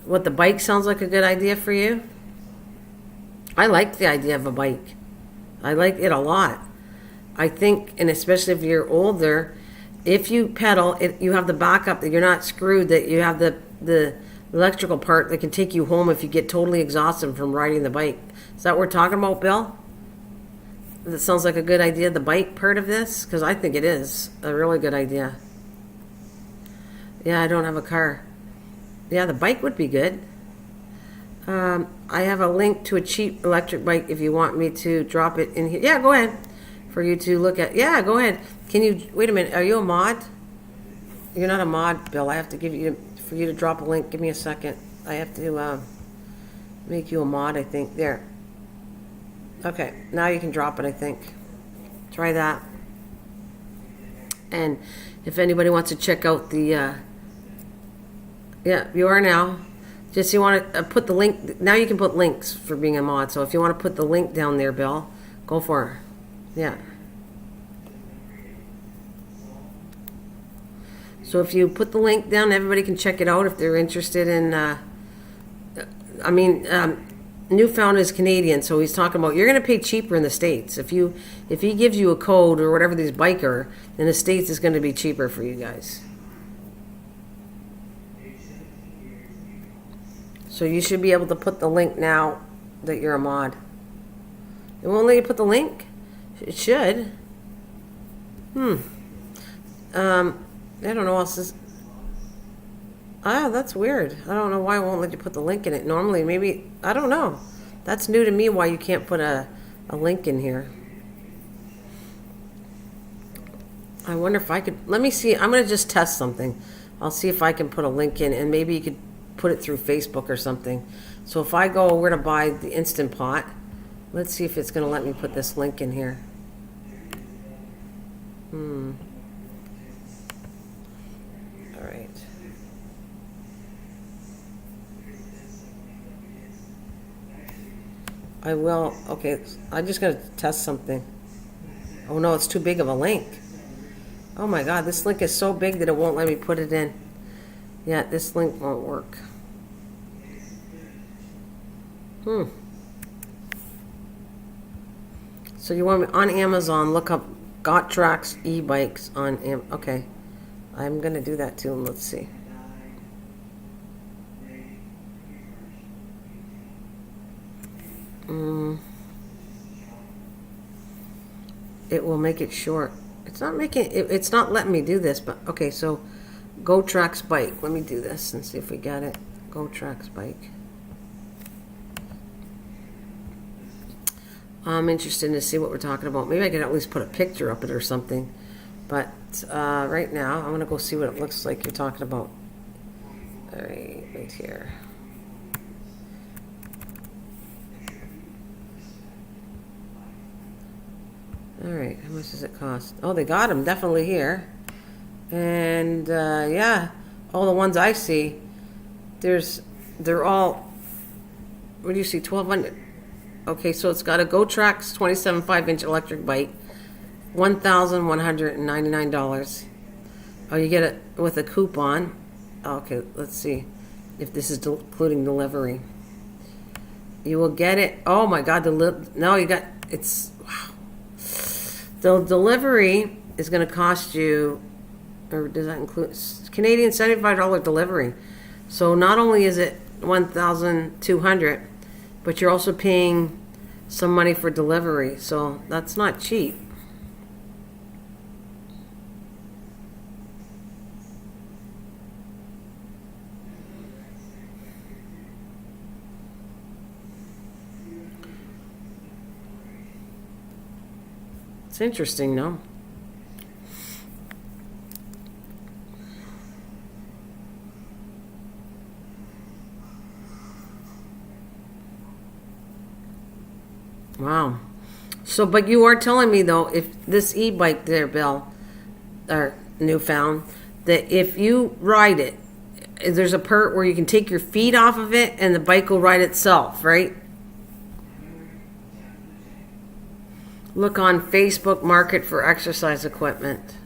What, the bike sounds like a good idea for you? I like the idea of a bike. I like it a lot. I think, and especially if you're older, if you pedal, you have the backup that you're not screwed, that you have the electrical part that can take you home if you get totally exhausted from riding the bike. Is that what we're talking about, Bill? That sounds like a good idea, the bike part of this? Because I think it is a really good idea. Yeah, I don't have a car. Yeah, the bike would be good. I have a link to a cheap electric bike if you want me to drop it in here. Yeah, go ahead. For you to look at. Yeah, go ahead. Can you, wait a minute, are you a mod? You're not a mod, Bill. I have to for you to drop a link. Give me a second. I have to make you a mod, I think. There. Okay, now you can drop it, I think. Try that. And if anybody wants to check out the, yeah, you are now. Just you want to put the link, now you can put links for being a mod. So if you want to put the link down there, Bill, go for it. Yeah. So if you put the link down, everybody can check it out if they're interested in, Newfound is Canadian, so he's talking about you're going to pay cheaper in the States. If he gives you a code or whatever these bike are, in the States it's going to be cheaper for you guys. So you should be able to put the link now that you're a mod. It won't let you put the link? It should. I don't know what else is. That's weird. I don't know why it won't let you put the link in it. Normally, maybe, I don't know. That's new to me why you can't put a link in here. I wonder if I could, let me see. I'm going to just test something. I'll see if I can put a link in, and maybe you could put it through Facebook or something. So if I go where to buy the Instant Pot, let's see if it's going to let me put this link in here. All right. I will. Okay, I'm just going to test something. Oh no, it's too big of a link. Oh my God, this link is so big that it won't let me put it in. Yeah, this link won't work. So you want me on Amazon, look up GotTrax e-bikes on okay. I'm going to do that too, and let's see. It will make it short. It's not making it, it's not letting me do this, but okay, so GotTrax bike. Let me do this and see if we got it. GotTrax bike. I'm interested to see what we're talking about. Maybe I could at least put a picture up it or something. But right now, I'm going to go see what it looks like you're talking about. All right here. All right, how much does it cost? Oh, they got them definitely here. And yeah, all the ones I see, they're all, what do you see, 1,200? Okay, so it's got a GotTrax 27 5-inch electric bike, $1,199. Oh, you get it with a coupon. Okay, let's see if this is including delivery. You will get it. Oh my God, no, you got, it's, wow. The delivery is going to cost you, or does that include Canadian $75 delivery? So not only is it $1,200, but you're also paying some money for delivery, so that's not cheap. It's interesting, no? Wow. So, but you are telling me though, if this e-bike there, Bill, or Newfound, that if you ride it, there's a part where you can take your feet off of it and the bike will ride itself, right? Look on Facebook Market for exercise equipment.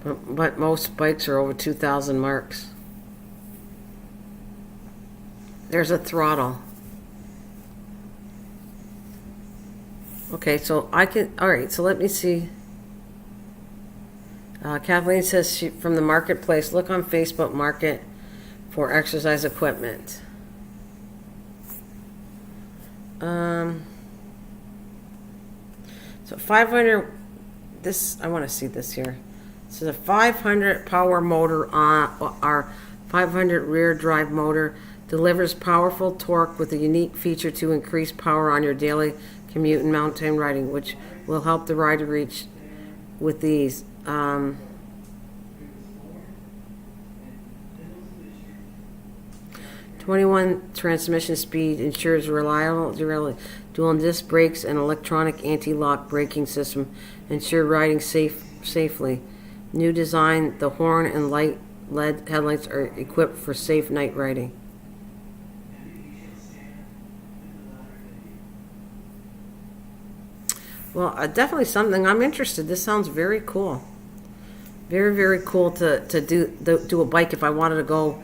But most bikes are over 2,000 marks. There's a throttle. Okay, so I can, all right, so let me see. Kathleen says from the marketplace, look on Facebook Market for exercise equipment. So 500, this, I want to see this here. So the 500 power motor on our 500 rear drive motor delivers powerful torque with a unique feature to increase power on your daily commute and mountain riding, which will help the rider reach with ease. 21 transmission speed ensures reliable dual disc brakes and electronic anti-lock braking system ensure riding safely. New design, the horn and light LED headlights are equipped for safe night riding. Well, definitely something I'm interested. This sounds very cool. Very, very cool to do a bike if I wanted to go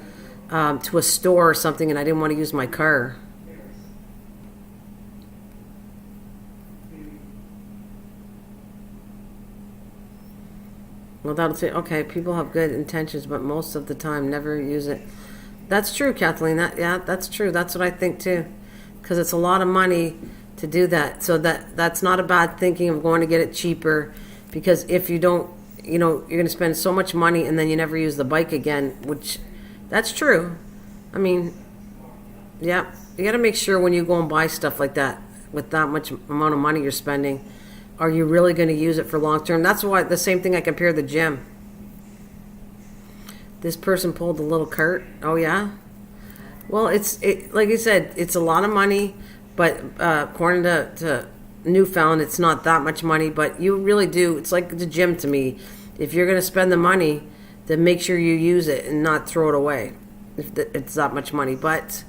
to a store or something and I didn't want to use my car. Well, that'll say, okay, people have good intentions, but most of the time never use it. That's true, Kathleen. Yeah, that's true. That's what I think too. Because it's a lot of money to do that. So that's not a bad thinking of going to get it cheaper. Because if you don't, you're going to spend so much money and then you never use the bike again, which, that's true. I mean, yeah, you got to make sure when you go and buy stuff like that, with that much amount of money you're spending, are you really going to use it for long term? That's why the same thing I compare the gym. This person pulled a little cart. Oh yeah. Well, like you said, it's a lot of money, but according to Newfound, it's not that much money. But you really do. It's like the gym to me. If you're going to spend the money, then make sure you use it and not throw it away. If it's that much money, but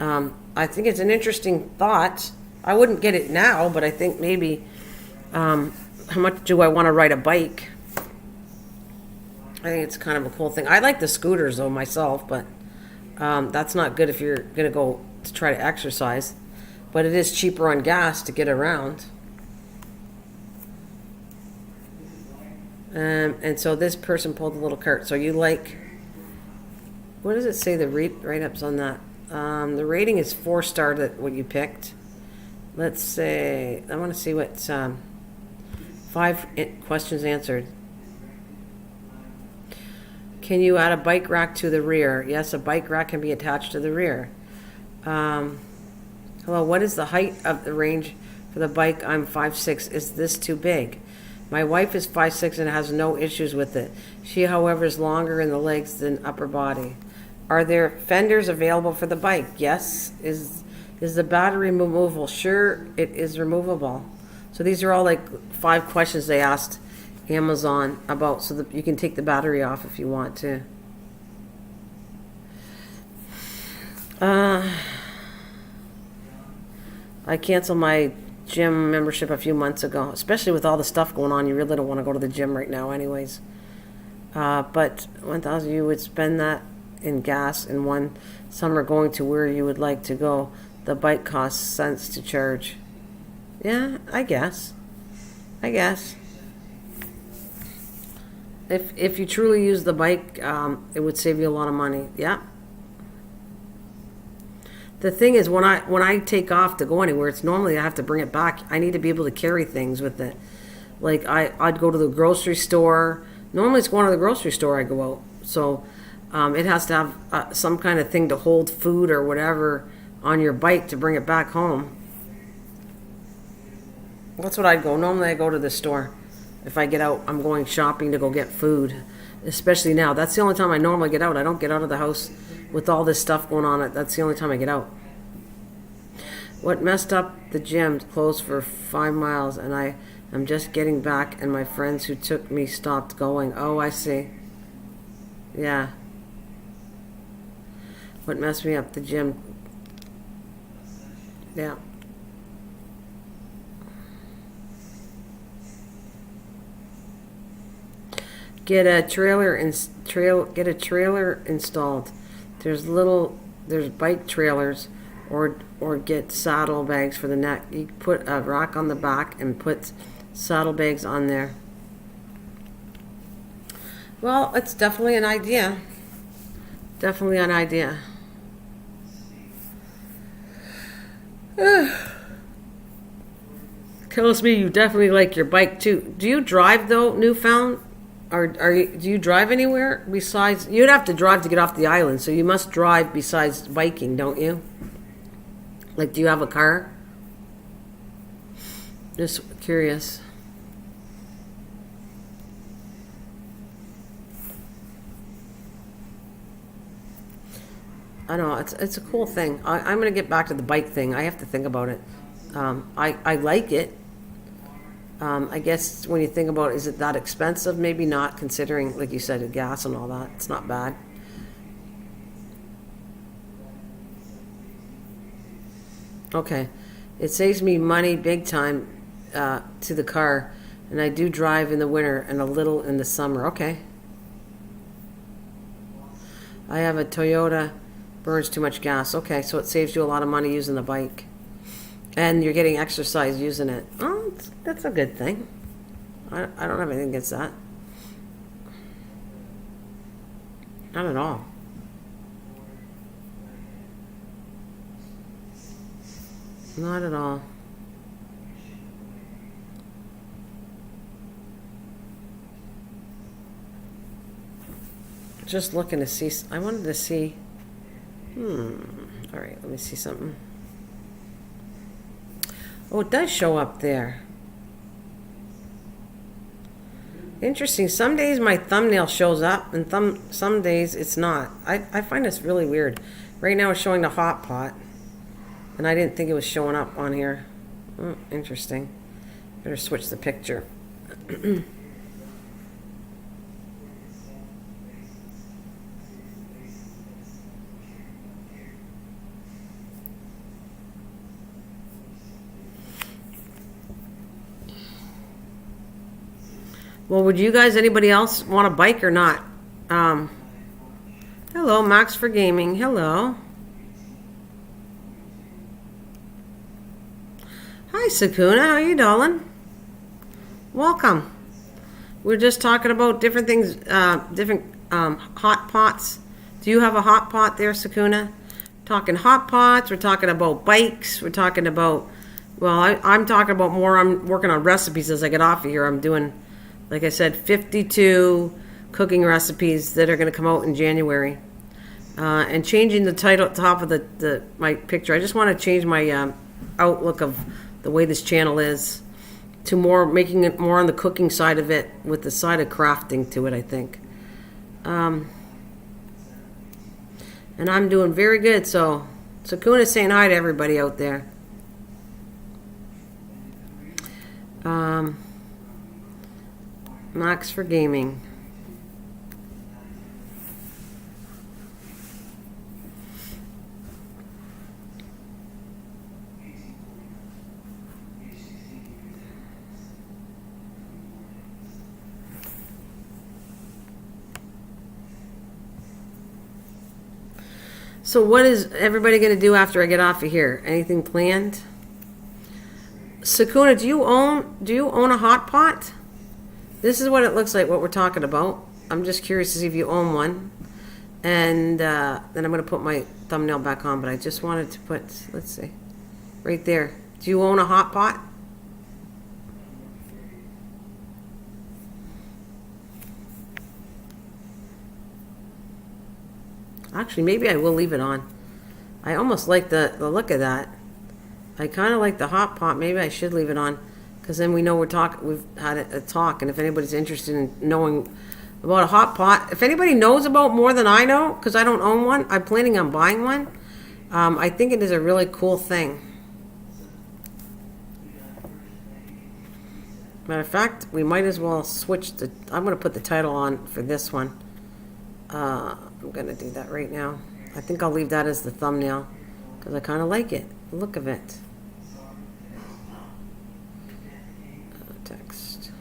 I think it's an interesting thought. I wouldn't get it now, but I think maybe. How much do I want to ride a bike? I think it's kind of a cool thing. I like the scooters though myself, but that's not good if you're going to go to try to exercise. But it is cheaper on gas to get around. And so this person pulled a little cart. So you like, what does it say the write-ups on that? The rating is 4-star that what you picked. Let's say, I want to see what 5 questions answered. Can you add a bike rack to the rear? Yes, a bike rack can be attached to the rear. Hello, what is the height of the range for the bike? I'm 5'6". Is this too big? My wife is 5'6" and has no issues with it. She, however, is longer in the legs than upper body. Are there fenders available for the bike? Yes. Is the battery removable? Sure, it is removable. So these are all like 5 questions they asked Amazon about, so that you can take the battery off if you want to. I canceled my gym membership a few months ago, especially with all the stuff going on. You really don't want to go to the gym right now anyways. But 1,000, you would spend that in gas in one summer going to where you would like to go. the bike costs cents to charge. Yeah, I guess. If you truly use the bike, it would save you a lot of money. Yeah. The thing is, when I take off to go anywhere, it's normally I have to bring it back. I need to be able to carry things with it. Like I'd go to the grocery store. Normally it's going to the grocery store I go out. So it has to have some kind of thing to hold food or whatever on your bike to bring it back home. That's what I'd go. Normally I go to the store. If I get out, I'm going shopping to go get food. Especially now. That's the only time I normally get out. I don't get out of the house with all this stuff going on. That's the only time I get out. What messed up the gym closed for 5 miles and I'm just getting back and my friends who took me stopped going. Oh, I see. Yeah. What messed me up the gym. Yeah. Get a trailer installed. There's bike trailers, or get saddlebags for the neck. You put a rack on the back and put saddlebags on there. Well, it's definitely an idea. Definitely an idea. Tells me you definitely like your bike too. Do you drive though, Newfound? Do you drive anywhere besides? You'd have to drive to get off the island, so you must drive besides biking, don't you? Like, do you have a car? Just curious. I don't know. It's a cool thing. I'm going to get back to the bike thing. I have to think about it. I like it. I guess when you think about it, is it that expensive? Maybe not, considering, like you said, the gas and all that. It's not bad. Okay. It saves me money big time to the car, and I do drive in the winter and a little in the summer. Okay. I have a Toyota, burns too much gas. Okay, so it saves you a lot of money using the bike. And you're getting exercise using it. Oh, that's a good thing. I don't have anything against that. Not at all. Not at all. Just looking to see. I wanted to see. All right, let me see something. Oh, it does show up there. Interesting. Some days my thumbnail shows up, and some days it's not. I find this really weird. Right now it's showing the hot pot, and I didn't think it was showing up on here. Oh, interesting. Better switch the picture. Well, would you guys, anybody else, want a bike or not? Hello, Max for Gaming. Hello. Hi, Sakuna. How you doing? Welcome. We're just talking about different things, different hot pots. Do you have a hot pot there, Sakuna? Talking hot pots. We're talking about bikes. We're talking about, well, I'm talking about more. I'm working on recipes as I get off of here. I'm doing, like I said, 52 cooking recipes that are going to come out in January. And changing the title at the top of my picture. I just want to change my outlook of the way this channel is to making it more on the cooking side of it with the side of crafting to it, I think. And I'm doing very good, so Sakuna's saying hi to everybody out there. Max for Gaming. So what is everybody going to do after I get off of here? Anything planned? Sakuna, do you own a hot pot? This is what it looks like, what we're talking about. I'm just curious to see if you own one. And then I'm going to put my thumbnail back on, but I just wanted to put, let's see, right there. Do you own a hot pot? Actually, maybe I will leave it on. I almost like the look of that. I kind of like the hot pot. Maybe I should leave it on, because then we know we've had a talk, and if anybody's interested in knowing about a hot pot, if anybody knows about more than I know, because I don't own one, I'm planning on buying one. I think it is a really cool thing. Matter of fact, we might as well switch I'm going to put the title on for this one. I'm going to do that right now. I think I'll leave that as the thumbnail, because I kind of like it, the look of it. Text.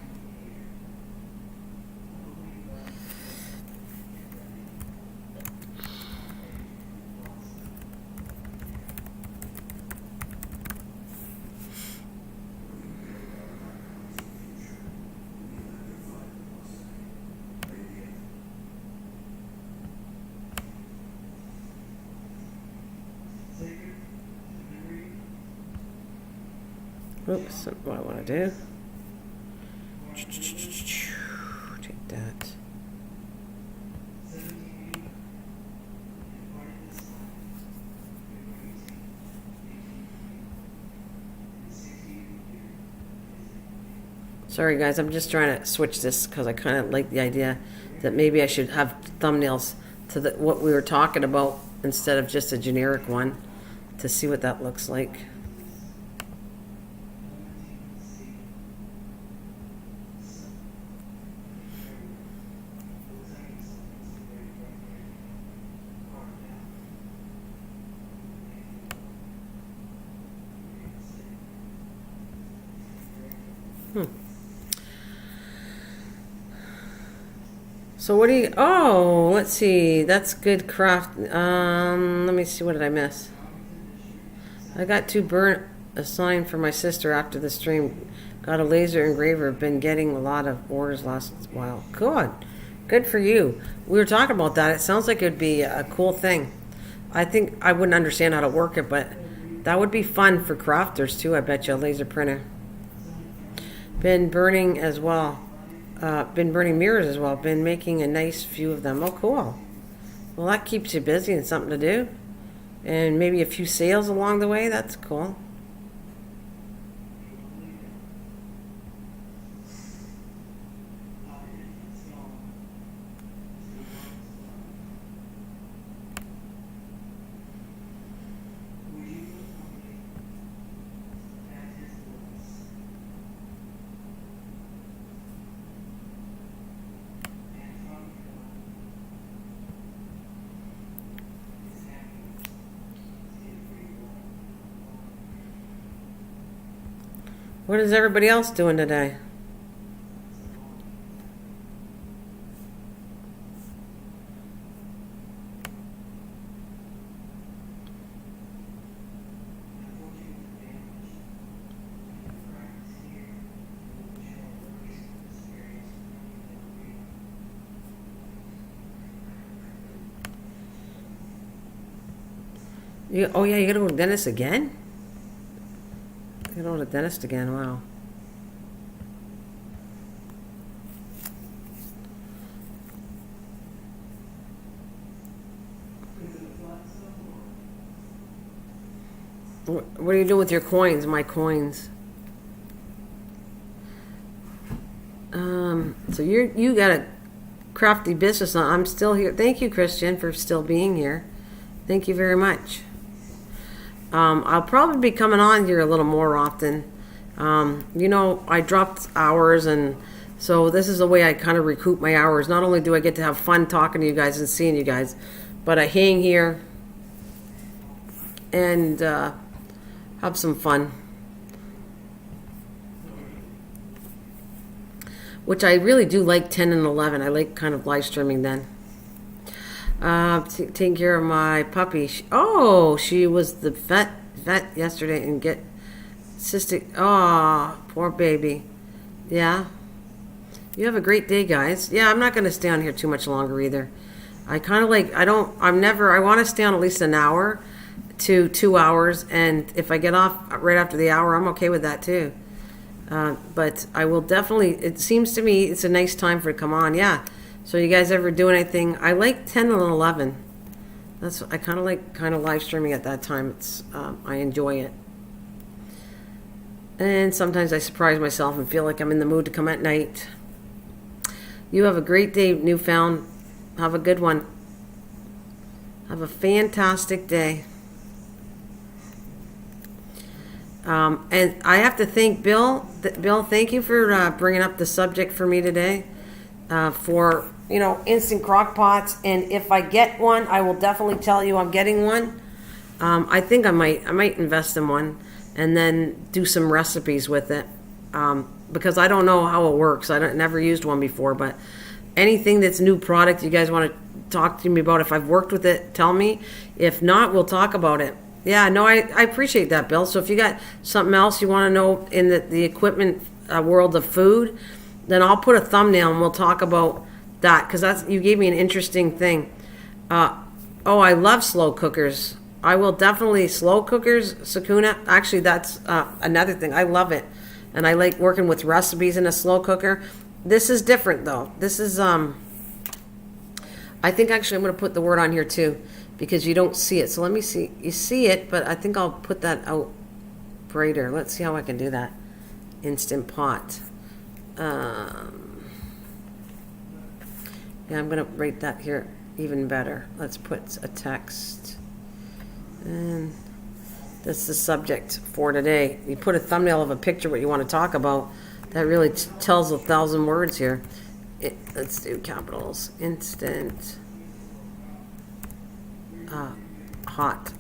Oops, that's what I want to do. Take that. Sorry guys, I'm just trying to switch this because I kind of like the idea that maybe I should have thumbnails to what we were talking about instead of just a generic one, to see what that looks like. So what do you, oh, let's see, that's good craft. Let me see, what did I miss? I got 2 burnt assigned for my sister after the stream. Got a laser engraver. Been getting a lot of orders last while. Good for you. We were talking about that. It sounds like it'd be a cool thing. I think I wouldn't understand how to work it, but that would be fun for crafters too, I bet you, a laser printer. Been burning as well. Been burning mirrors as well. Been making a nice few of them. Oh, cool. Well, that keeps you busy and something to do. And maybe a few sales along the way. That's cool. What is everybody else doing today? Oh yeah, you gotta go to the dentist again? You go to the dentist again, wow. What are you doing with your coins, my coins? So you got a crafty business on. I'm still here. Thank you, Christian, for still being here. Thank you very much. I'll probably be coming on here a little more often. You know, I dropped hours, and so this is the way I kind of recoup my hours. Not only do I get to have fun talking to you guys and seeing you guys, but I hang here and have some fun. Which I really do like 10 and 11. I like kind of live streaming then. Taking care of my puppy. Oh, she was the vet yesterday and get cystic. Oh, poor baby. Yeah. You have a great day, guys. Yeah, I'm not going to stay on here too much longer either. I kind of like, I want to stay on at least an hour to 2 hours. And if I get off right after the hour, I'm okay with that too. But I will definitely, it seems to me it's a nice time for it to come on. Yeah. So you guys ever do anything? I like 10 and 11. I kind of like live streaming at that time. I enjoy it. And sometimes I surprise myself and feel like I'm in the mood to come at night. You have a great day, Newfound. Have a good one. Have a fantastic day. And I have to thank Bill. Bill, thank you for bringing up the subject for me today. For instant crock pots, and if I get one, I will definitely tell you I'm getting one. I think I might invest in one and then do some recipes with it, because I don't know how it works. Never used one before, but anything that's new product you guys want to talk to me about, if I've worked with it, tell me. If not, we'll talk about it. Yeah, no, I appreciate that, Bill. So if you got something else you want to know in the equipment world of food, then I'll put a thumbnail and we'll talk about that, because you gave me an interesting thing. I love slow cookers. I will definitely slow cookers, Sakuna. Actually, that's another thing. I love it, and I like working with recipes in a slow cooker. This is different though. This is I think actually I'm going to put the word on here too, because you don't see it. So let me see. You see it, but I think I'll put that out brighter. Let's see how I can do that. Instant pot. Yeah, I'm going to rate that here even better. Let's put a text. And that's the subject for today. You put a thumbnail of a picture, what you want to talk about. That really tells 1,000 words here. Let's do capitals. Instant. Hot.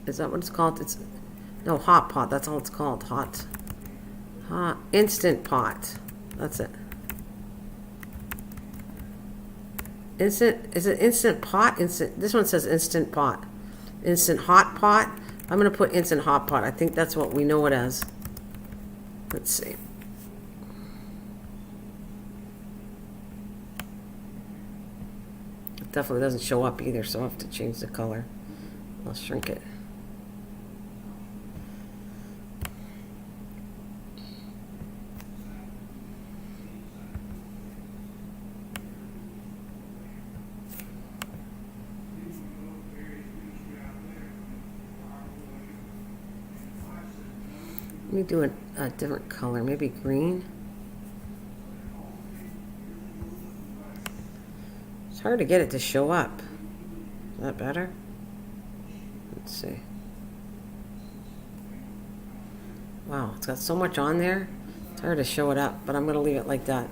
Is that what it's called? No, hot pot. That's all it's called. Hot. Instant pot. That's it. Instant. Is it instant pot? Instant. This one says instant pot. Instant hot pot. I'm going to put instant hot pot. I think that's what we know it as. Let's see. It definitely doesn't show up either, so I'll have to change the color. I'll shrink it. Let me do a different color, maybe green. It's hard to get it to show up. Is that better? Let's see. Wow, it's got so much on there. It's hard to show it up, but I'm going to leave it like that.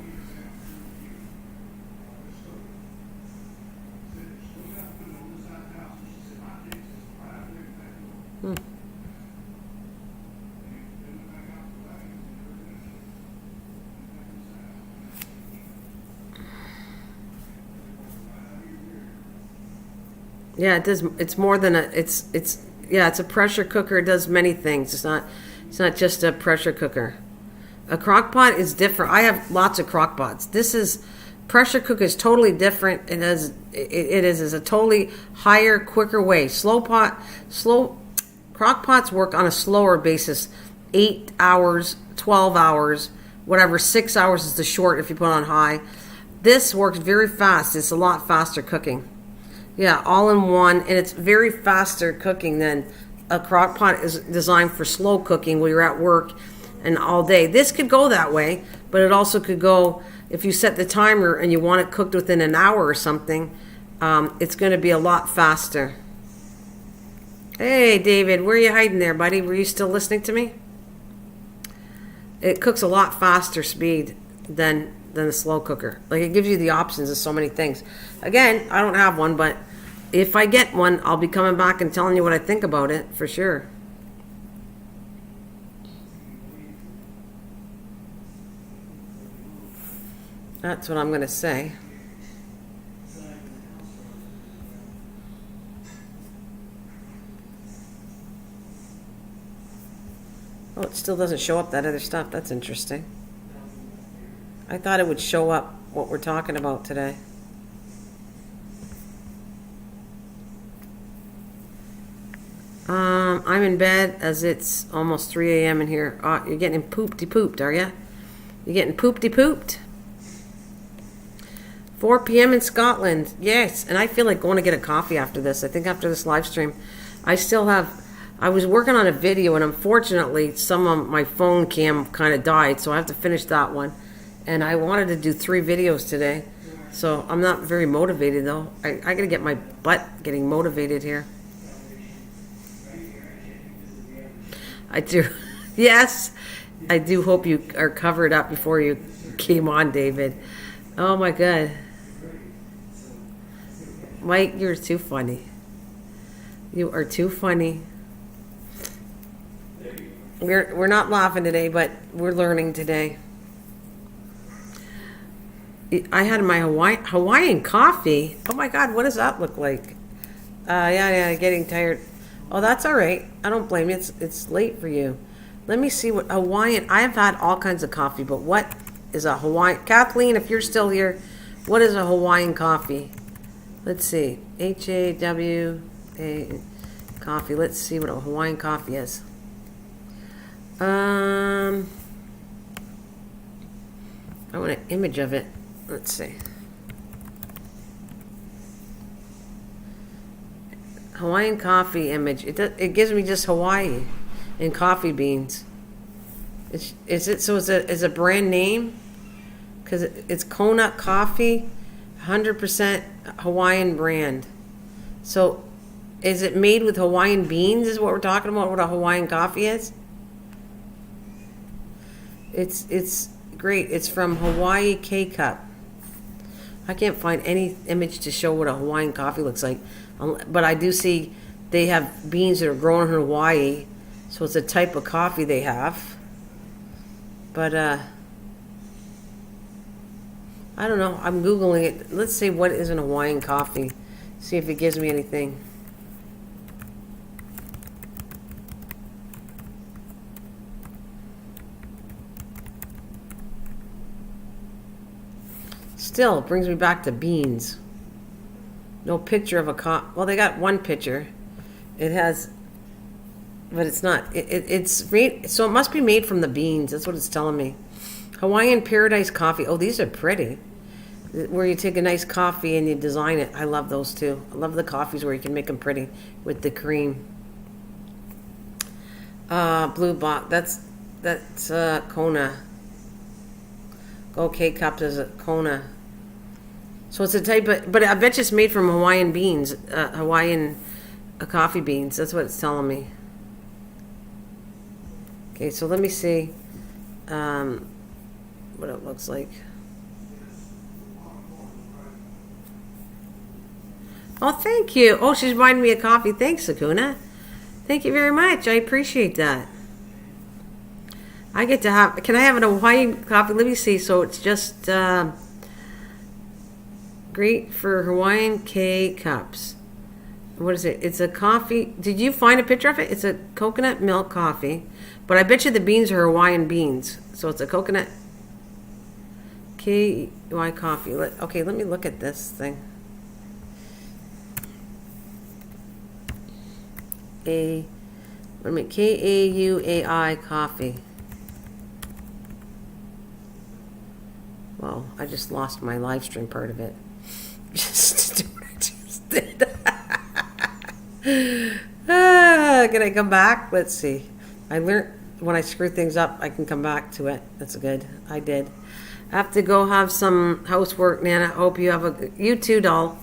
Yeah, it does. It's more than it's a pressure cooker. It does many things. It's not just a pressure cooker. A crock pot is different. I have lots of crock pots. Pressure cooker is totally different. It is a totally higher, quicker way. Crock pots work on a slower basis. 8 hours, 12 hours, whatever. 6 hours is the short if you put on high. This works very fast. It's a lot faster cooking. Yeah, all in one, and it's very faster cooking than a crock pot is designed for slow cooking where you're at work and all day. This could go that way, but it also could go, if you set the timer and you want it cooked within an hour or something, it's going to be a lot faster. Hey, David, where are you hiding there, buddy? Were you still listening to me? It cooks a lot faster speed than a slow cooker. Like, it gives you the options of so many things. Again, I don't have one, but if I get one, I'll be coming back and telling you what I think about it for sure. That's what I'm going to say. Oh, it still doesn't show up that other stuff. That's interesting. I thought it would show up what we're talking about today. I'm in bed as it's almost 3 a.m. in here. You're getting pooped, are you? You're getting pooped? 4 p.m. in Scotland. Yes, and I feel like going to get a coffee after this. I think after this live stream. I was working on a video, and unfortunately, some of my phone cam kind of died, so I have to finish that one. And I wanted to do 3 videos today, so I'm not very motivated, though. I got to get my butt getting motivated here. I do. Yes, I do hope you are covered up before you came on, David. Oh, my God. Mike, you're too funny. You are too funny. We're not laughing today, but we're learning today. I had my Hawaiian coffee. Oh my God, what does that look like? Yeah, getting tired. Oh, that's all right. I don't blame you. It's late for you. Let me see what Hawaiian. I have had all kinds of coffee, but what is a Hawaiian? Kathleen, if you're still here, what is a Hawaiian coffee? Let's see. HAWA coffee. Let's see what a Hawaiian coffee is. I want an image of it. Let's see. Hawaiian coffee image. It gives me just Hawaii and coffee beans. Is a brand name? Because it's Kona Coffee, 100% Hawaiian brand. So, is it made with Hawaiian beans? Is what we're talking about? What a Hawaiian coffee is? It's great. It's from Hawaii K-Cup. I can't find any image to show what a Hawaiian coffee looks like. But I do see they have beans that are grown in Hawaii. So it's a type of coffee they have. But, I don't know. I'm Googling it. Let's see what is an Hawaiian coffee. See if it gives me anything. Still, it brings me back to beans. No picture of a well, they got one picture. It has, but it's not. It's made, so it must be made from the beans. That's what it's telling me. Hawaiian Paradise Coffee. Oh, these are pretty. Where you take a nice coffee and you design it. I love those too. I love the coffees where you can make them pretty with the cream. Blue box. That's Kona. Go K-Cups is a Kona. So it's a type of, but I bet you it's made from Hawaiian beans, Hawaiian coffee beans. That's what it's telling me. Okay, so let me see what it looks like. Oh, thank you. Oh, she's buying me a coffee. Thanks, Sakuna. Thank you very much. I appreciate that. I get to have, can I have an Hawaiian coffee? Let me see. So it's just great for Hawaiian K-Cups. What is it? It's a coffee. Did you find a picture of it? It's a coconut milk coffee. But I bet you the beans are Hawaiian beans. So it's a coconut KY coffee. Okay, let me look at this thing. KAUAI coffee. Well, I just lost my live stream part of it. Just do what I just did. Can I come back? Let's see. I learned when I screw things up, I can come back to it. That's good. I did. I have to go have some housework, Nana. I hope you have you too, doll.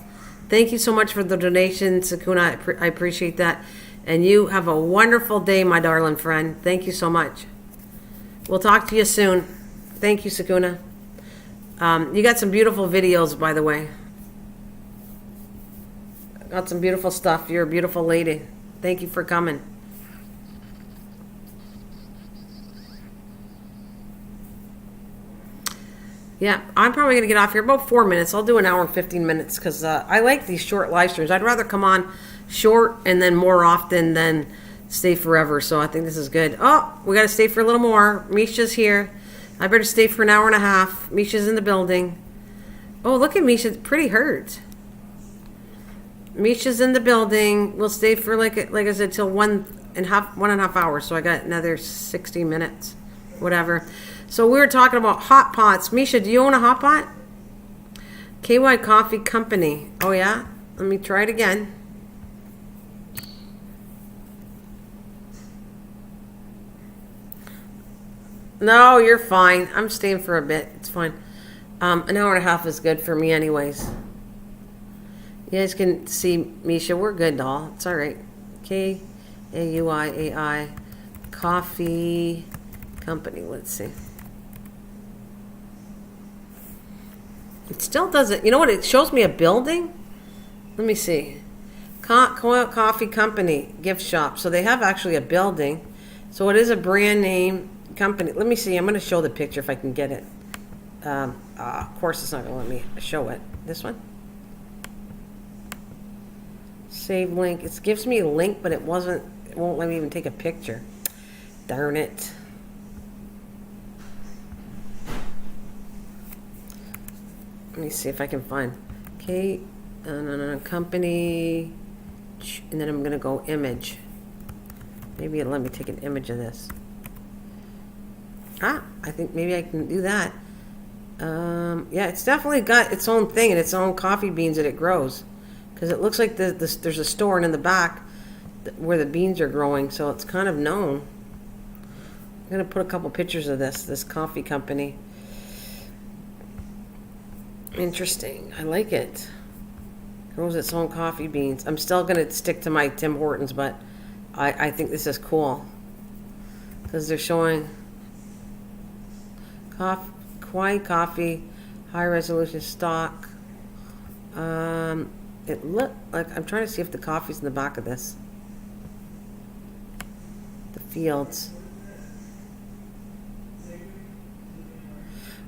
Thank you so much for the donation, Sakuna. I appreciate that. And you have a wonderful day, my darling friend. Thank you so much. We'll talk to you soon. Thank you, Sakuna. You got some beautiful videos, by the way. Got some beautiful stuff. You're a beautiful lady. Thank you for coming. Yeah, I'm probably going to get off here about 4 minutes. I'll do an hour and 15 minutes because I like these short live streams. I'd rather come on short and then more often than stay forever. So I think this is good. Oh, we got to stay for a little more. Misha's here. I better stay for an hour and a half. Misha's in the building. Oh, look at Misha. Pretty hurt. Misha's in the building. We'll stay for like I said till 1.5 hours. So I got another 60 minutes, whatever. So we were talking about hot pots. Misha, do you own a hot pot? KY Coffee Company. Oh yeah. Let me try it again. No, you're fine. I'm staying for a bit. It's fine. An hour and a half is good for me anyways. You guys can see Misha. We're good, doll. It's all right. KAUIAI Coffee Company. Let's see. It still doesn't. You know what? It shows me a building. Let me see. Coffee Company Gift Shop. So they have actually a building. So it is a brand name company. Let me see. I'm going to show the picture if I can get it. Of course, it's not going to let me show it. This one. Save link. It gives me a link, but it won't let me even take a picture. Darn it. Let me see if I can find company, and then I'm going to go image. Maybe it'll let me take an image of this. I think maybe I can do that. Yeah, it's definitely got its own thing and its own coffee beans that it grows. Because it looks like there's a store in the back where the beans are growing, so it's kind of known. I'm going to put a couple pictures of this coffee company. Interesting. I like it. Grows its own coffee beans. I'm still going to stick to my Tim Hortons, but I think this is cool. Because they're showing quiet coffee, high resolution stock. It look like, I'm trying to see if the coffee's in the back of this. The fields.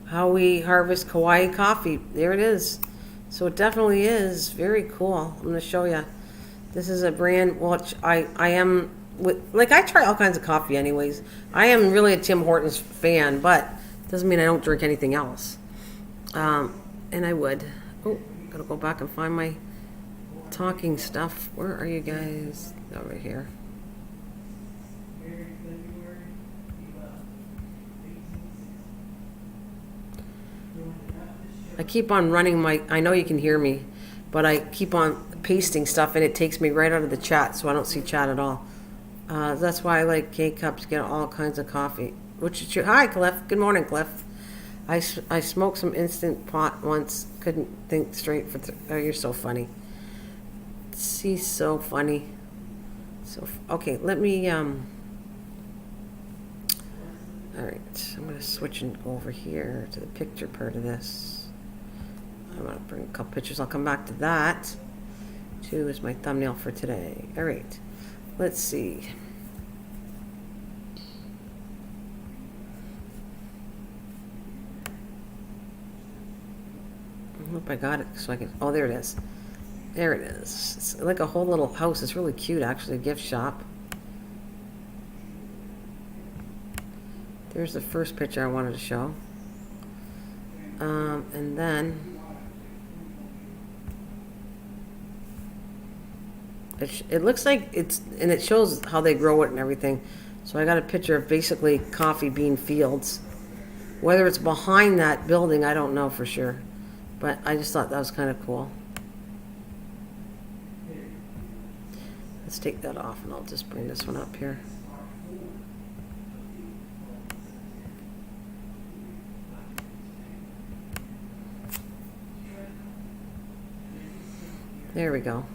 How we harvest Kauai coffee. There it is. So it definitely is very cool. I'm going to show you. This is a brand, which I am with, like I try all kinds of coffee anyways. I am really a Tim Hortons fan, but doesn't mean I don't drink anything else. And I would. Oh, gotta go back and find my talking stuff. Where are you guys? Over here. I keep on running I know you can hear me, but I keep on pasting stuff and it takes me right out of the chat, so I don't see chat at all. That's why I like K-Cups, get all kinds of coffee. Hi, Cliff. Good morning, Cliff. I smoked some Instant Pot once. Couldn't think straight oh, you're so funny. She's so funny. Okay, let me, all right, I'm going to switch and go over here to the picture part of this. I'm going to bring a couple pictures. I'll come back to that. 2 is my thumbnail for today. All right, let's see. I hope I got it so I can, oh, there it is. There it is. It's like a whole little house. It's really cute, actually, a gift shop. There's the first picture I wanted to show. And then it looks like and it shows how they grow it and everything. So I got a picture of basically coffee bean fields. Whether it's behind that building, I don't know for sure. But I just thought that was kind of cool. Let's take that off and I'll just bring this one up here. There we go.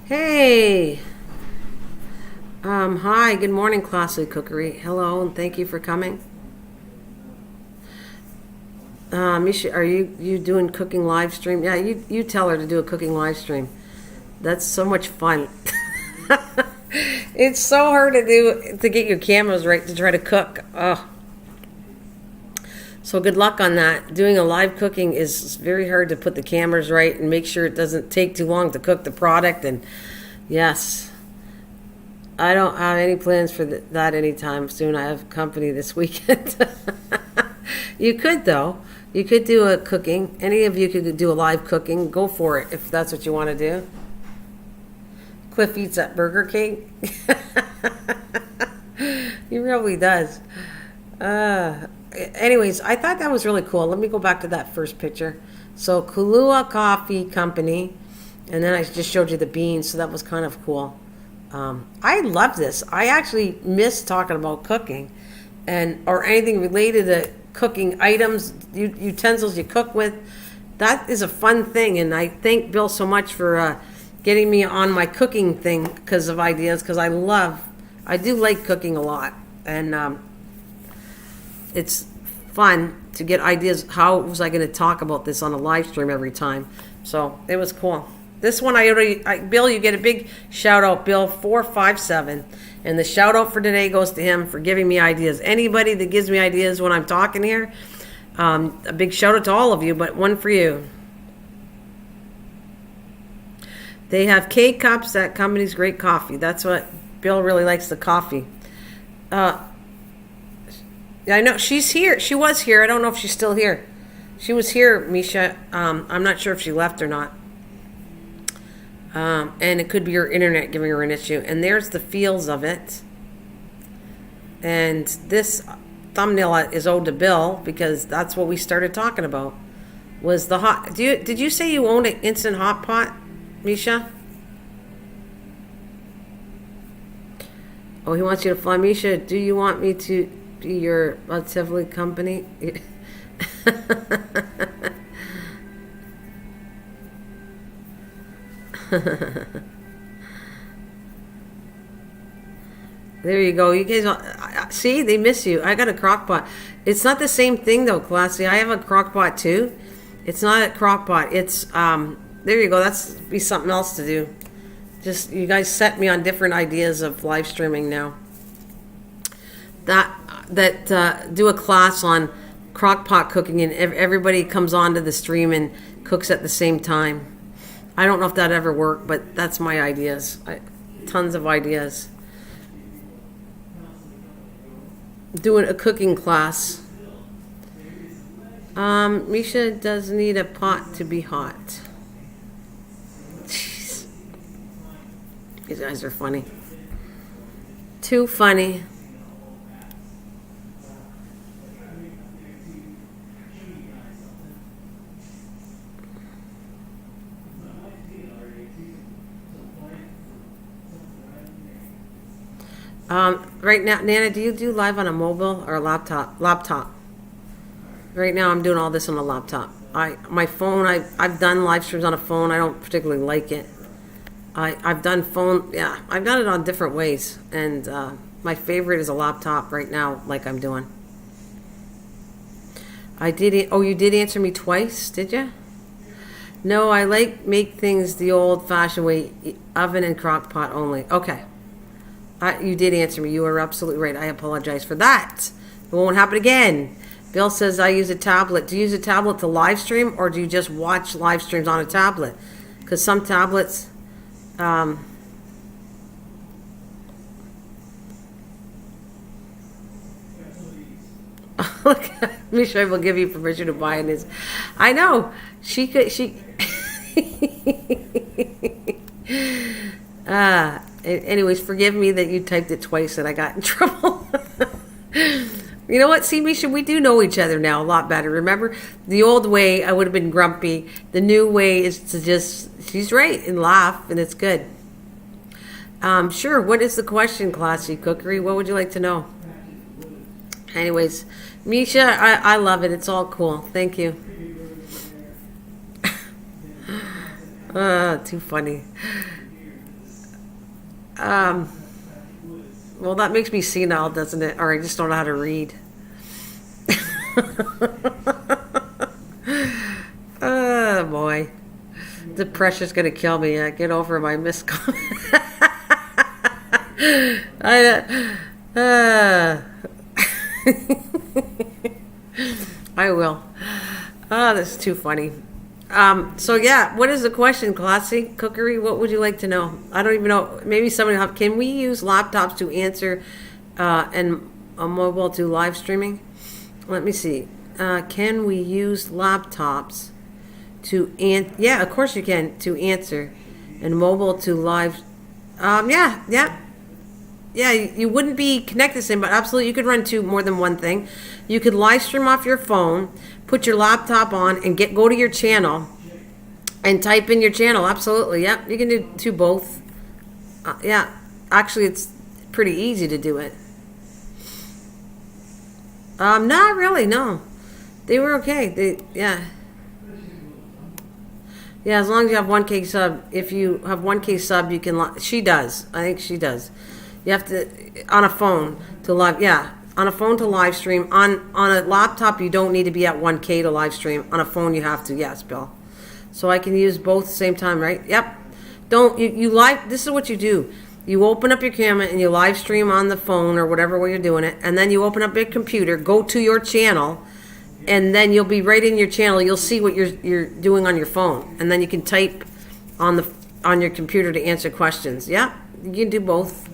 Hey! Hi, good morning, Classy Cookery. Hello, and thank you for coming. Misha, are you doing cooking live stream? Yeah, you tell her to do a cooking live stream. That's so much fun. It's so hard to get your cameras right to try to cook. Oh. So good luck on that. Doing a live cooking is very hard to put the cameras right and make sure it doesn't take too long to cook the product. And yes, I don't have any plans for that anytime soon. I have company this weekend. You could, though. You could do a cooking. Any of you could do a live cooking. Go for it if that's what you want to do. Cliff eats at Burger King. He really does. Anyways, I thought that was really cool. Let me go back to that first picture. So Kahlua Coffee Company, and then I just showed you the beans, so that was kind of cool. I love this. I actually miss talking about cooking or anything related to cooking items, utensils you cook with. That is a fun thing, and I thank Bill so much for getting me on my cooking thing because of ideas, because I do like cooking a lot, and it's fun to get ideas. How was I going to talk about this on a live stream every time? So it was cool. This one Bill, you get a big shout out, Bill 457, and the shout out for today goes to him for giving me ideas. Anybody that gives me ideas when I'm talking here, a big shout out to all of you, but one for you. They have K-Cups. That company's great coffee. That's what Bill really likes, the coffee. I know she's here. She was here. I don't know if she's still here. She was here, Misha. I'm not sure if she left or not. And it could be her internet giving her an issue. And there's the feels of it. And this thumbnail is owed to Bill because that's what we started talking about. Was the hot? Did you say you owned an instant hot pot, Misha? Oh, he wants you to fly. Misha, do you want me to be your relatively company? There you go. You guys see, they miss you. I got a crock pot. It's not the same thing though, Classy. I have a crock pot too. It's not a crock pot. It's there you go. That's be something else to do. Just you guys set me on different ideas of live streaming now. That do a class on crock pot cooking, and everybody comes onto the stream and cooks at the same time. I don't know if that ever worked, but that's my ideas. Tons of ideas. Doing a cooking class. Misha does need a pot to be hot. Jeez. These guys are funny. Too funny. Right now, Nana, do you do live on a mobile or a laptop? Laptop. Right now, I'm doing all this on a laptop. My phone, I've done live streams on a phone. I don't particularly like it. I've done phone, yeah, I've done it on different ways. And my favorite is a laptop right now, like I'm doing. You did answer me twice, did you? No, I make things the old-fashioned way, oven and crock pot only. Okay. You did answer me. You are absolutely right. I apologize for that. It won't happen again. Bill says I use a tablet. Do you use a tablet to live stream, or do you just watch live streams on a tablet? Because some tablets... Look, Misha will give you permission to buy this. I know. She could... Anyways, forgive me that you typed it twice and I got in trouble. You know what? See, Misha, we do know each other now a lot better. Remember, the old way, I would have been grumpy. The new way is to just, she's right, and laugh, and it's good. Sure, what is the question, Classy Cookery? What would you like to know? Anyways, Misha, I love it. It's all cool. Thank you. Too funny. Well, that makes me senile, doesn't it? Or I just don't know how to read. Oh, boy. Depression's going to kill me. Get over my miscomment. I will. Oh, that's too funny. So yeah, what is the question, Classy Cookery? What would you like to know? I don't even know. Maybe somebody will have, can we use laptops to answer and a mobile to live streaming? Let me see. Can we use laptops to yeah, of course you can, to answer and mobile to live. Yeah. You wouldn't be connected to the same, but absolutely you could run more than one thing. You could live stream off your phone, put your laptop on, and go to your channel and type in your channel. Absolutely, yeah. You can do both. Yeah, actually, it's pretty easy to do it. Not really, no. They were okay. Yeah, as long as you have 1K sub. If you have 1K sub, you can. She does. I think she does. You have to on a phone to live. Yeah, on a phone to live stream. On a laptop, you don't need to be at 1K to live stream. On a phone, you have to. Yes, Bill. So I can use both at the same time, right? Yep. Don't you live? This is what you do. You open up your camera and you live stream on the phone or whatever way you're doing it, and then you open up your computer, go to your channel, and then you'll be right in your channel. You'll see what you're doing on your phone, and then you can type on your computer to answer questions. Yeah, you can do both.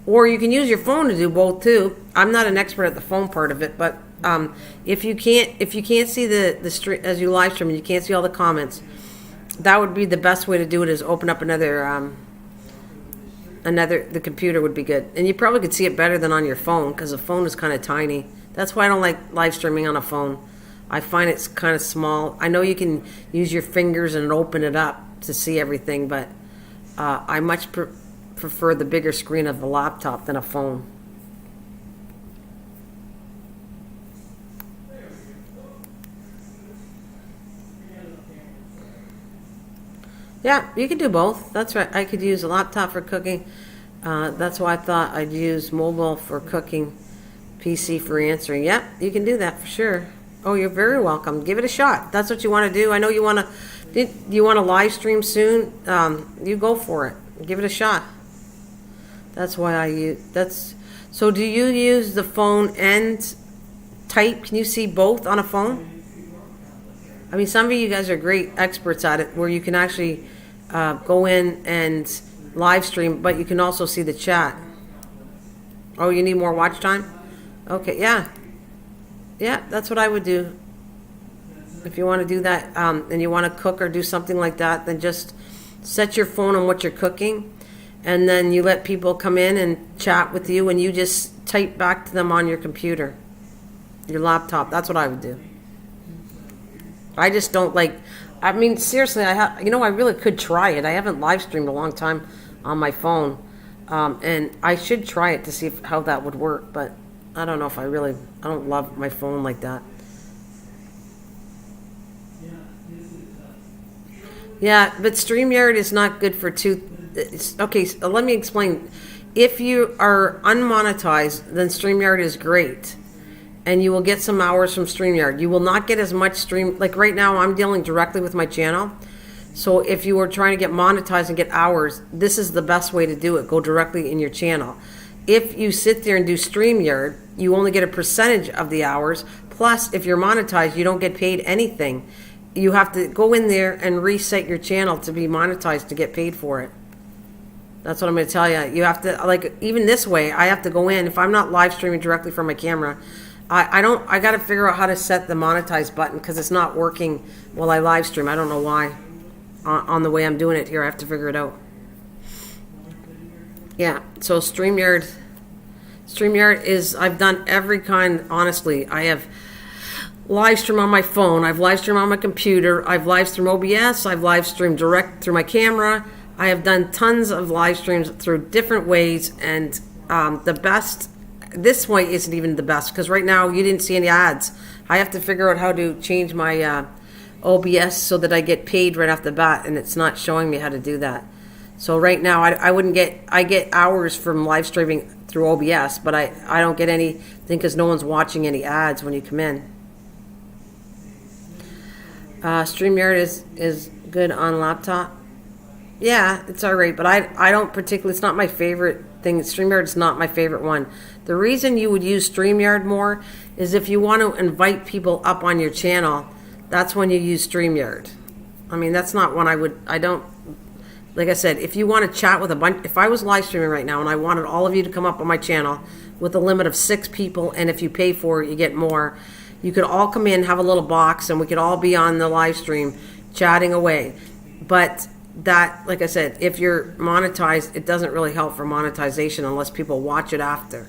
Or you can use your phone to do both too. I'm not an expert at the phone part of it, but if you can't see the stream as you live stream and you can't see all the comments, that would be the best way to do it. Is open up another the computer would be good, and you probably could see it better than on your phone because the phone is kind of tiny. That's why I don't like live streaming on a phone. I find it's kind of small. I know you can use your fingers and open it up to see everything, but I much prefer the bigger screen of the laptop than a phone. Yeah, you can do both. That's right. I could use a laptop for cooking. That's why I thought I'd use mobile for cooking, PC for answering. Yeah, you can do that for sure. Oh, you're very welcome. Give it a shot. That's what you want to do. I know you want to. You want to live stream soon? You go for it. Give it a shot. That's why I use. So. Do you use the phone and type? Can you see both on a phone? I mean, some of you guys are great experts at it, where you can actually go in and live stream, but you can also see the chat. Oh, you need more watch time? Okay, yeah, that's what I would do. If you want to do that and you want to cook or do something like that, then just set your phone on what you're cooking, and then you let people come in and chat with you, and you just type back to them on your computer, your laptop. That's what I would do. I just don't like. I mean, seriously, I really could try it. I haven't live streamed a long time on my phone, and I should try it to see how that would work. But I don't know if I don't love my phone like that. Yeah, but StreamYard is not good for okay, so let me explain. If you are unmonetized, then StreamYard is great, and you will get some hours from StreamYard. You will not get as much like right now I'm dealing directly with my channel. So if you were trying to get monetized and get hours, this is the best way to do it. Go directly in your channel. If you sit there and do StreamYard, you only get a percentage of the hours. Plus, if you're monetized, you don't get paid anything. You have to go in there and reset your channel to be monetized to get paid for it. That's what I'm going to tell you. You have to, like, even this way, I have to go in. If I'm not live streaming directly from my camera, I got to figure out how to set the monetize button because it's not working while I live stream. I don't know why. On the way I'm doing it here, I have to figure it out. Yeah, so StreamYard is, I've done every kind, honestly. I have live stream on my phone, I've live streamed on my computer, I've live streamed OBS, I've live streamed direct through my camera. I have done tons of live streams through different ways, and the best, this way isn't even the best, because right now you didn't see any ads. I have to figure out how to change my OBS so that I get paid right off the bat, and it's not showing me how to do that. So right now I get hours from live streaming through OBS, but I don't get anything because no one's watching any ads when you come in. StreamYard is good on laptop. Yeah, it's alright, but I don't particularly, it's not my favorite thing. StreamYard is not my favorite one. The reason you would use StreamYard more is if you want to invite people up on your channel, that's when you use StreamYard. I mean, that's not when I don't, like I said, if you want to chat with a bunch, if I was live streaming right now and I wanted all of you to come up on my channel with a limit of 6 people, and if you pay for it, you get more, you could all come in, have a little box, and we could all be on the live stream chatting away. But that, like I said, if you're monetized, it doesn't really help for monetization unless people watch it after.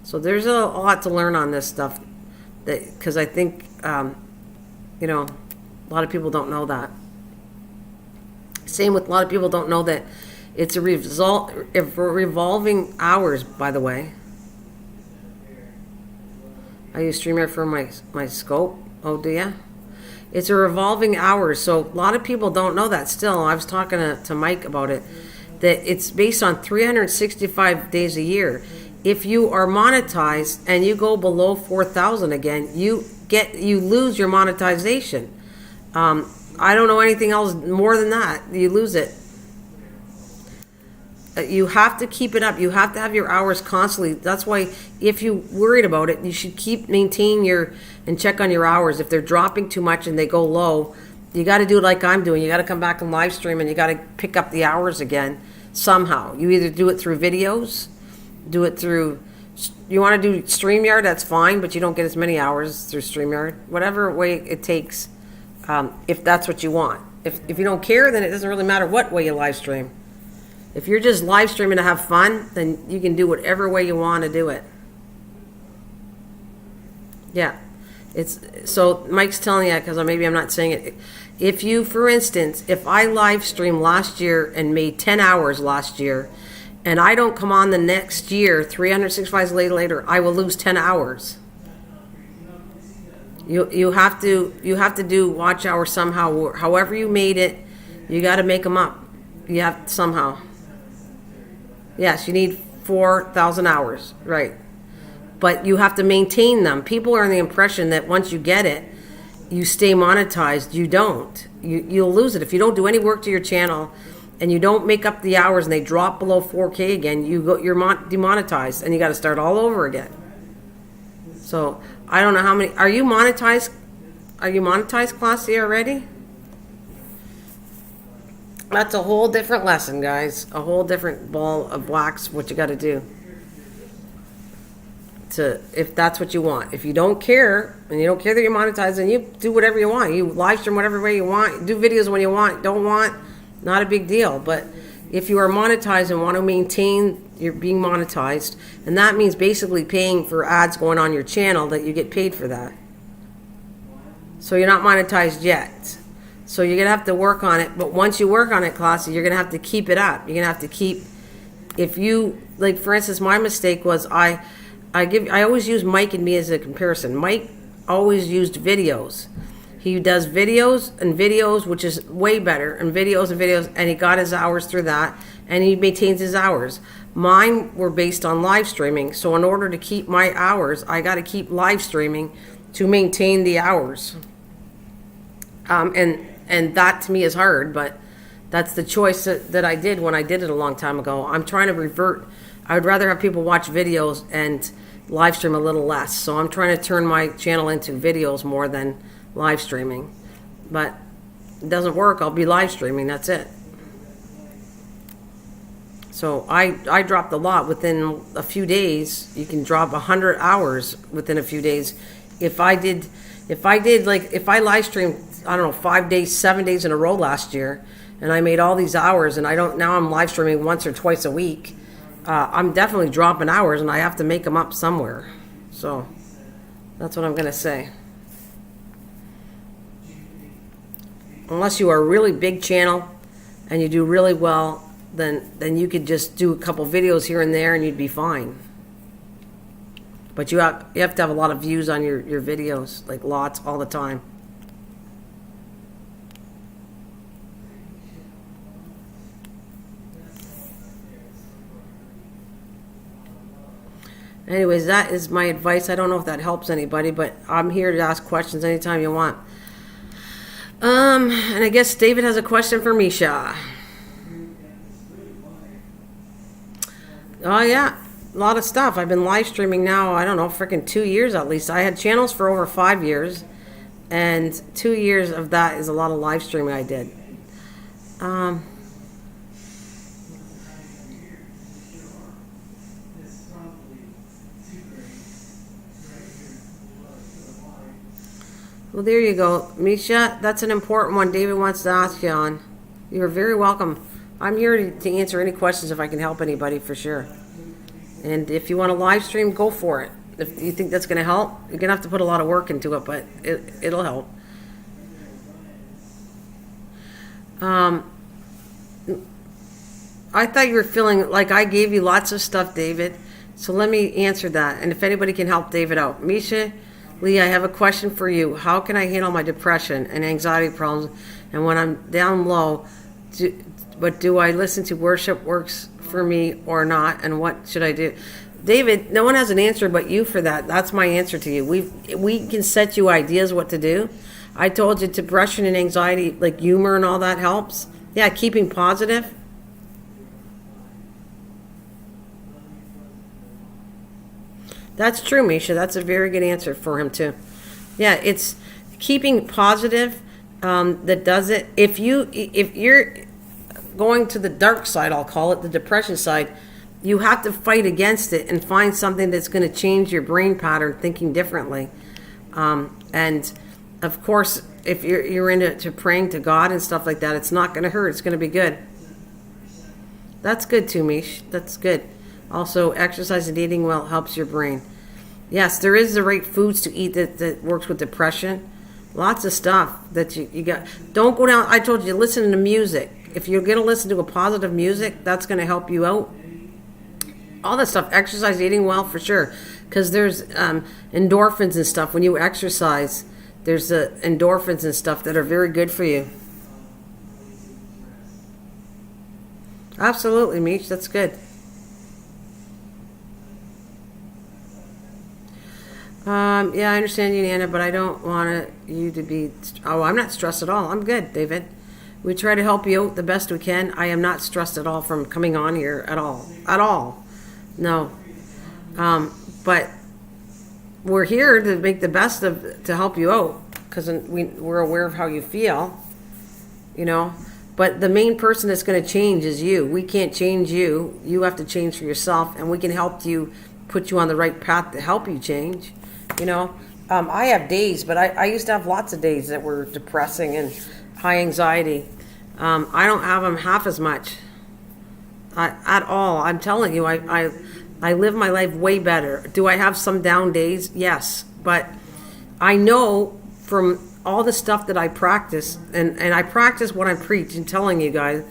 So there's a lot to learn on this stuff, because I think, you know, a lot of people don't know that. Same with a lot of people don't know that it's a revolving hours, by the way. I use StreamYard for my scope. Oh, do ya? It's a revolving hours, so a lot of people don't know that still. I was talking to Mike about it, that it's based on 365 days a year. If you are monetized and you go below 4,000 again, you lose your monetization. I don't know anything else more than that. You lose it. You have to keep it up. You have to have your hours constantly. That's why if you're worried about it, you should maintain and check on your hours. If they're dropping too much and they go low, you got to do it like I'm doing. You got to come back and live stream, and you got to pick up the hours again somehow. You either do it through videos, do it through, you want to do StreamYard, that's fine, but you don't get as many hours through StreamYard. Whatever way it takes, if that's what you want. If you don't care, then it doesn't really matter what way you live stream. If you're just live streaming to have fun, then you can do whatever way you want to do it. Yeah. So Mike's telling you, because maybe I'm not saying it. If you, for instance, if I live streamed last year and made 10 hours last year, and I don't come on the next year, 365 days later, I will lose 10 hours. You have to do watch hours somehow. However you made it, you got to make them up. You have to somehow. Yes, you need 4,000 hours, right? But you have to maintain them. People are in the impression that once you get it, you stay monetized. You don't. You'll lose it if you don't do any work to your channel, and you don't make up the hours, and they drop below 4K again. You're demonetized, and you got to start all over again. So I don't know how many. Are you monetized? Are you monetized, Classy, already? That's a whole different lesson, guys. A whole different ball of wax. What you got to do. If that's what you want. If you don't care, and you don't care that you're monetized, then you do whatever you want. You live stream whatever way you want. Do videos when you want. Don't want. Not a big deal. But if you are monetized and want to maintain your being monetized, and that means basically paying for ads going on your channel, that you get paid for that. So you're not monetized yet. So you're going to have to work on it. But once you work on it, Classy, you're going to have to keep it up. You're going to have to keep, if you, like for instance, my mistake was I always use Mike and me as a comparison. Mike always used videos. He does videos, which is way better, and videos, and he got his hours through that, and he maintains his hours. Mine were based on live streaming, so in order to keep my hours, I got to keep live streaming to maintain the hours. And that to me is hard, but that's the choice that I did when I did it a long time ago. I'm trying to revert. I would rather have people watch videos and live stream a little less. So I'm trying to turn my channel into videos more than live streaming. But it doesn't work. I'll be live streaming. That's it. So I dropped a lot within a few days. You can drop 100 hours within a few days. If I live streamed, I don't know, 5 days, 7 days in a row last year, and I made all these hours, and now I'm live streaming once or twice a week, I'm definitely dropping hours, and I have to make them up somewhere. So that's what I'm going to say. Unless you are a really big channel and you do really well, then you could just do a couple videos here and there and you'd be fine. But you have to have a lot of views on your videos, like lots all the time. Anyways, that is my advice. I don't know if that helps anybody, but I'm here to ask questions anytime you want. And I guess David has a question for Misha. Oh yeah, a lot of stuff. I've been live streaming now, I don't know, freaking 2 years at least. I had channels for over 5 years, and 2 years of that is a lot of live streaming I did. Well, there you go, Misha. That's an important one David wants to ask you on. You're very welcome. I'm here to answer any questions if I can help anybody, for sure. And if you want to live stream, go for it. If you think that's going to help, you're going to have to put a lot of work into it, but it'll help. I thought you were feeling like I gave you lots of stuff, David. So let me answer that. And if anybody can help David out. Misha, Lee, I have a question for you. How can I handle my depression and anxiety problems? And when I'm down low, do I listen to worship works for me or not? And what should I do? David, no one has an answer but you for that. That's my answer to you. We can set you ideas what to do. I told you depression and anxiety, like humor and all that helps. Yeah, keeping positive. That's true, Misha. That's a very good answer for him too. Yeah, it's keeping positive that does it. If you're going to the dark side, I'll call it the depression side, you have to fight against it and find something that's going to change your brain pattern, thinking differently. And of course, if you're into praying to God and stuff like that, it's not going to hurt. It's going to be good. That's good too, Mish. That's good. Also, exercise and eating well helps your brain. Yes, there is the right foods to eat that works with depression. Lots of stuff that you got. Don't go down. I told you, listen to music. If you're going to listen to a positive music, that's going to help you out. All that stuff, exercise, eating well, for sure. Because there's endorphins and stuff. When you exercise, there's endorphins and stuff that are very good for you. Absolutely, Mish. That's good. Yeah, I understand you, Nana, but I don't want you to be... Oh, I'm not stressed at all. I'm good, David. We try to help you out the best we can. I am not stressed at all from coming on here at all. At all. No. But we're here to make the best to help you out, because we're aware of how you feel, you know. But the main person that's going to change is you. We can't change you. You have to change for yourself, and we can help you, put you on the right path to help you change. You know, I have days, but I used to have lots of days that were depressing and high anxiety. I don't have them half as much at all. I'm telling you, I live my life way better. Do I have some down days? Yes. But I know from all the stuff that I practice, and I practice what I'm preaching, telling you guys,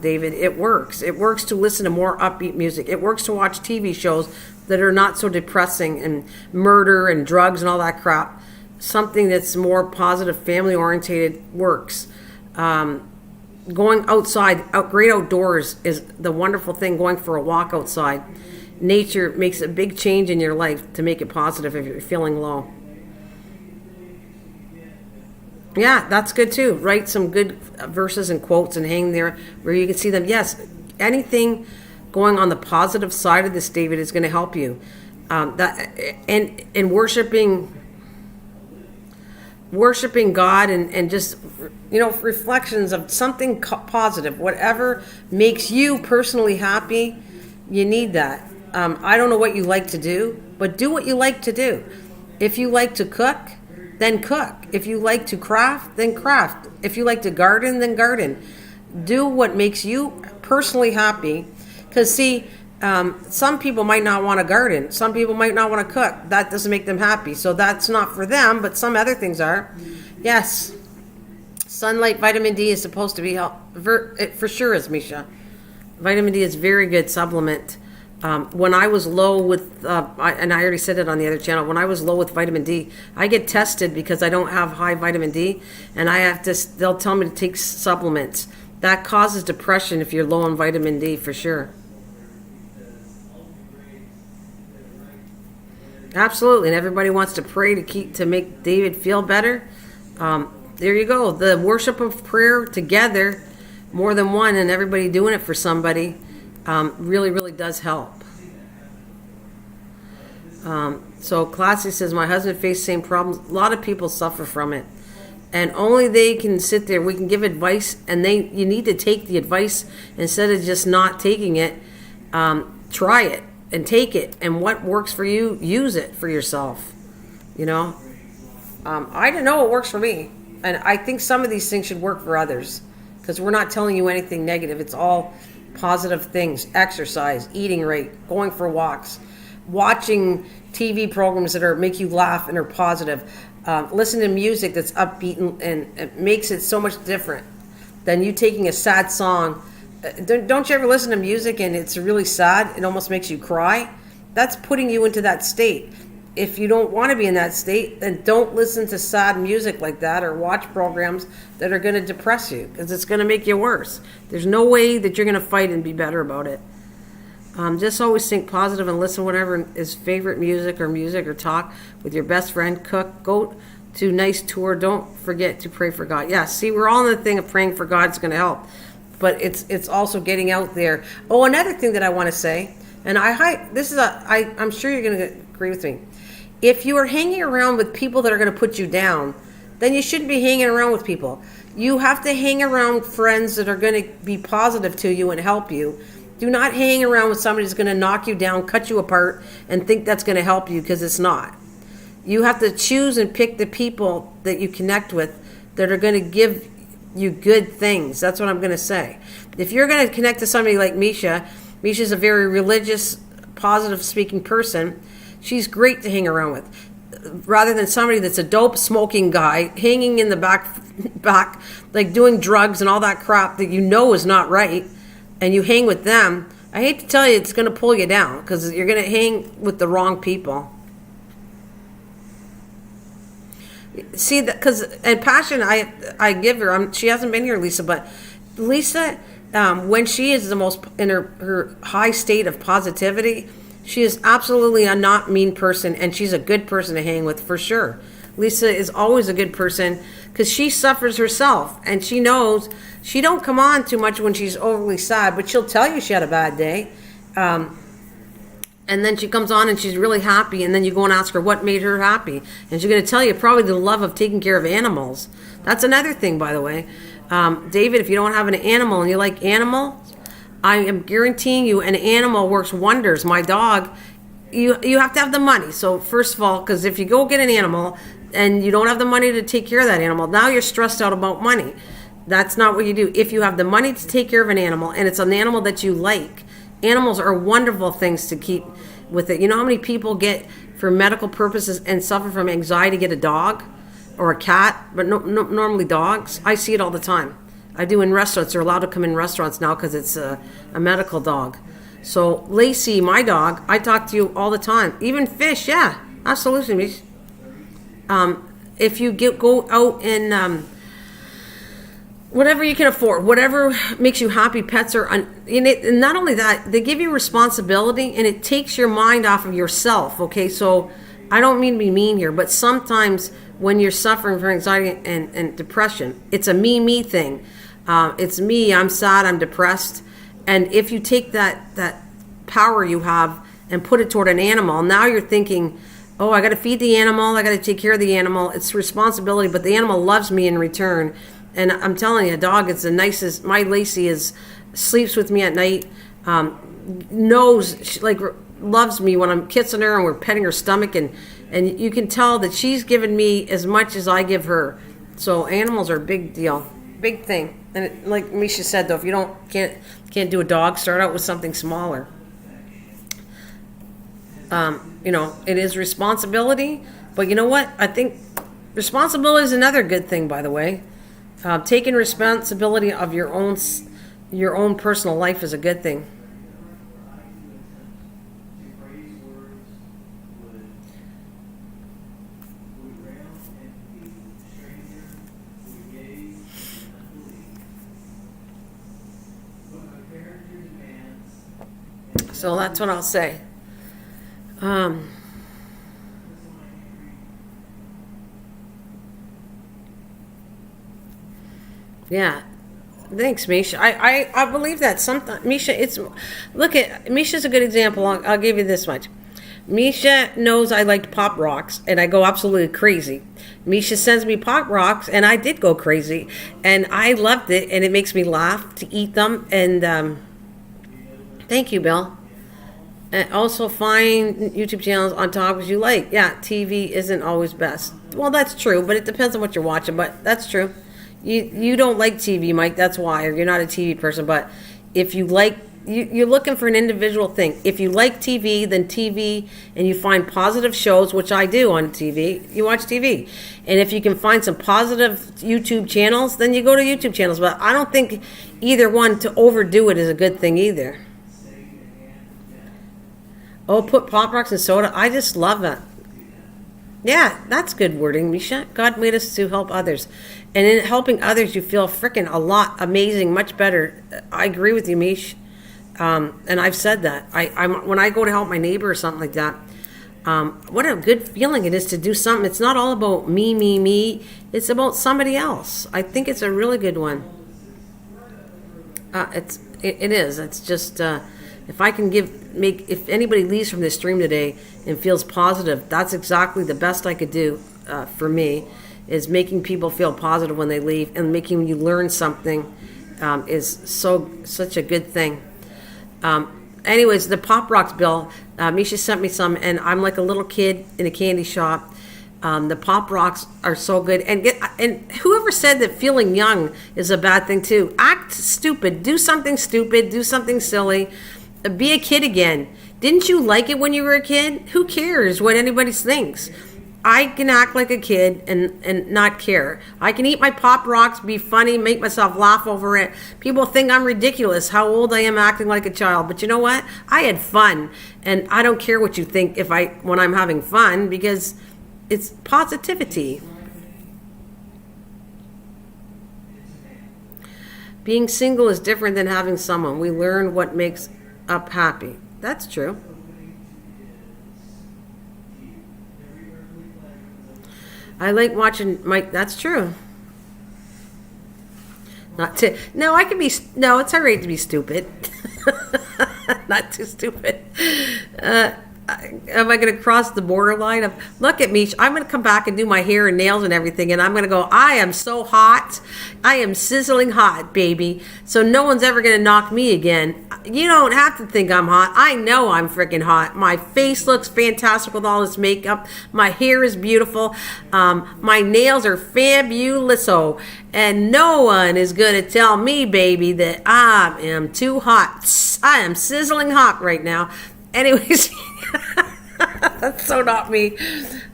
David, it works. It works to listen to more upbeat music. It works to watch TV shows that are not so depressing and murder and drugs and all that crap. Something that's more positive, family-orientated works. Going outside, great outdoors is the wonderful thing, going for a walk outside. Nature makes a big change in your life to make it positive if you're feeling low. Yeah, that's good too. Write some good verses and quotes and hang there where you can see them. Yes, anything going on the positive side of this, David, is going to help you. And worshiping God and just, you know, reflections of something positive, whatever makes you personally happy, you need that. I don't know what you like to do, but do what you like to do. If you like to cook, then cook. If you like to craft, then craft. If you like to garden, then garden. Do what makes you personally happy. Because, see, some people might not want to garden. Some people might not want to cook. That doesn't make them happy. So that's not for them, but some other things are. Yes. Sunlight, vitamin D is supposed to be it for sure is, Misha. Vitamin D is very good supplement. When I was low with, and I already said it on the other channel, when I was low with vitamin D, I get tested because I don't have high vitamin D, and they'll tell me to take supplements. That causes depression if you're low on vitamin D, for sure. Absolutely, and everybody wants to pray to make David feel better. There you go. The worship of prayer together, more than one, and everybody doing it for somebody, really, really does help. So Classy says, my husband faced the same problems. A lot of people suffer from it. And only they can sit there. We can give advice, and you need to take the advice instead of just not taking it. Try it and take it. And what works for you, use it for yourself. You know? I don't know what works for me. And I think some of these things should work for others. Because we're not telling you anything negative. It's all positive things. Exercise, eating right, going for walks, watching TV programs that make you laugh and are positive. Listen to music that's upbeat and it makes it so much different than you taking a sad song. Don't you ever listen to music and it's really sad? It almost makes you cry. That's putting you into that state. If you don't want to be in that state, then don't listen to sad music like that or watch programs that are going to depress you, because it's going to make you worse. There's no way that you're going to fight and be better about it. Just always think positive and listen to whatever is favorite music or talk with your best friend, cook, go to nice tour. Don't forget to pray for God. Yeah, see, we're all in the thing of praying for God. It's going to help. But it's also getting out there. Oh, another thing that I want to say, and I'm sure you're going to agree with me. If you are hanging around with people that are going to put you down, then you shouldn't be hanging around with people. You have to hang around friends that are going to be positive to you and help you. Do not hang around with somebody who's going to knock you down, cut you apart, and think that's going to help you, because it's not. You have to choose and pick the people that you connect with that are going to give you good things. That's what I'm going to say. If you're going to connect to somebody like Misha's a very religious, positive speaking person. She's great to hang around with, rather than somebody that's a dope smoking guy hanging in the back, like doing drugs and all that crap that you know is not right, and you hang with them. I hate to tell you, it's going to pull you down, because you're going to hang with the wrong people. See that, and passion I give her. She hasn't been here, Lisa, but Lisa, when she is the most in her high state of positivity, she is absolutely a not mean person, and she's a good person to hang with for sure. Lisa is always a good person because she suffers herself, and she knows she don't come on too much when she's overly sad, but she'll tell you she had a bad day. And then she comes on and she's really happy, and then you go and ask her what made her happy. And she's going to tell you probably the love of taking care of animals. That's another thing, by the way. David, if you don't have an animal and you like animals, I am guaranteeing you an animal works wonders. My dog, you have to have the money. So first of all, because if you go get an animal and you don't have the money to take care of that animal, now you're stressed out about money. That's not what you do. If you have the money to take care of an animal and it's an animal that you like, animals are wonderful things to keep with it. You know how many people get, for medical purposes and suffer from anxiety, get a dog or a cat, but normally dogs? I see it all the time. I do in restaurants. They're allowed to come in restaurants now because it's a medical dog. So Lacey, my dog, I talk to you all the time. Even fish, yeah, absolutely. If you go out and whatever you can afford, whatever makes you happy, pets are, and not only that, they give you responsibility and it takes your mind off of yourself, okay? So I don't mean to be mean here, but sometimes when you're suffering from anxiety and depression, it's a me thing. It's me, I'm sad, I'm depressed. And if you take that power you have and put it toward an animal, now you're thinking, oh, I got to feed the animal, I got to take care of the animal. It's responsibility, but the animal loves me in return. And I'm telling you, a dog is the nicest. My Lacey sleeps with me at night, knows, loves me when I'm kissing her and we're petting her stomach. And you can tell that she's given me as much as I give her. So animals are a big deal, big thing. And like Misha said, though, if you can't do a dog, start out with something smaller. It is responsibility. But you know what? I think responsibility is another good thing, by the way. Taking responsibility of your own personal life is a good thing. So that's what I'll say. Yeah, thanks, Misha. I believe that sometimes, Misha, Misha's a good example. I'll give you this much. Misha knows I liked Pop Rocks, and I go absolutely crazy. Misha sends me Pop Rocks, and I did go crazy, and I loved it, and it makes me laugh to eat them. And thank you, Bill. And also find YouTube channels on topics you like. Yeah, TV isn't always best. Well, that's true, but it depends on what you're watching. But that's true. You don't like TV, Mike. That's why, or you're not a TV person. But if you like, you're looking for an individual thing. If you like TV, then TV, and you find positive shows, which I do on TV, you watch TV. And if you can find some positive YouTube channels, then you go to YouTube channels. But I don't think either one, to overdo it, is a good thing either. Oh, put Pop Rocks and soda. I just love that. Yeah, that's good wording, Misha. God made us to help others. And in helping others, you feel freaking a lot amazing, much better. I agree with you, Mish. And I've said that. I'm when I go to help my neighbor or something like that, what a good feeling it is to do something. It's not all about me. It's about somebody else. I think it's a really good one. It is. It's just if I can if anybody leaves from this stream today and feels positive, that's exactly the best I could do for me. Is making people feel positive when they leave, and making you learn something is such a good thing. Anyways, the Pop Rocks, Bill, Misha sent me some, and I'm like a little kid in a candy shop. The Pop Rocks are so good, and whoever said that feeling young is a bad thing too? Act stupid, do something silly, be a kid again. Didn't you like it when you were a kid? Who cares what anybody thinks? I can act like a kid and not care. I can eat my Pop Rocks, be funny, make myself laugh over it. People think I'm ridiculous, how old I am acting like a child. But you know what? I had fun. And I don't care what you think when I'm having fun, because it's positivity. Being single is different than having someone. We learn what makes us happy. That's true. I like watching Mike. That's true. No, I can be. No, it's all right to be stupid. Not too stupid. Am I going to cross the borderline? Look at me. I'm going to come back and do my hair and nails and everything, and I'm going to go, I am so hot. I am sizzling hot, baby. So no one's ever going to knock me again. You don't have to think I'm hot. I know I'm freaking hot. My face looks fantastic with all this makeup. My hair is beautiful. My nails are fabuloso. And no one is going to tell me, baby, that I am too hot. I am sizzling hot right now. Anyways, that's so not me.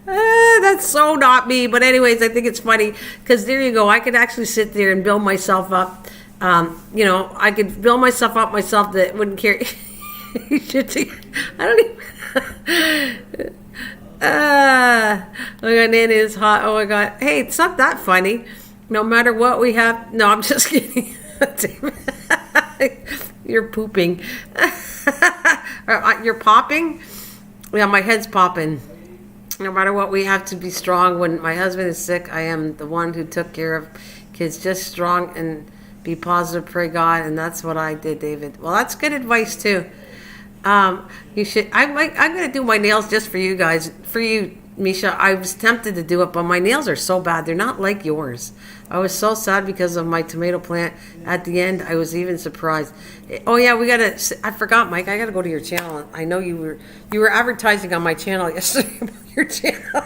That's so not me. But anyways, I think it's funny because there you go. I could actually sit there and build myself up. I could build myself up myself that wouldn't care. You should see. I don't even. Oh my God, Nana is hot. Oh my God. Hey, it's not that funny. No matter what we have. No, I'm just kidding. You're pooping. You're popping? Yeah, my head's popping. No matter what, we have to be strong. When my husband is sick, I am the one who took care of kids. Just strong and be positive, pray God, and that's what I did, David. Well, that's good advice too. You should. I'm going to do my nails just for you guys. For you, Misha. I was tempted to do it, but my nails are so bad. They're not like yours. I was so sad because of my tomato plant. At the end, I was even surprised. Oh yeah, I forgot, Mike. I gotta go to your channel. I know you were advertising on my channel yesterday about your channel,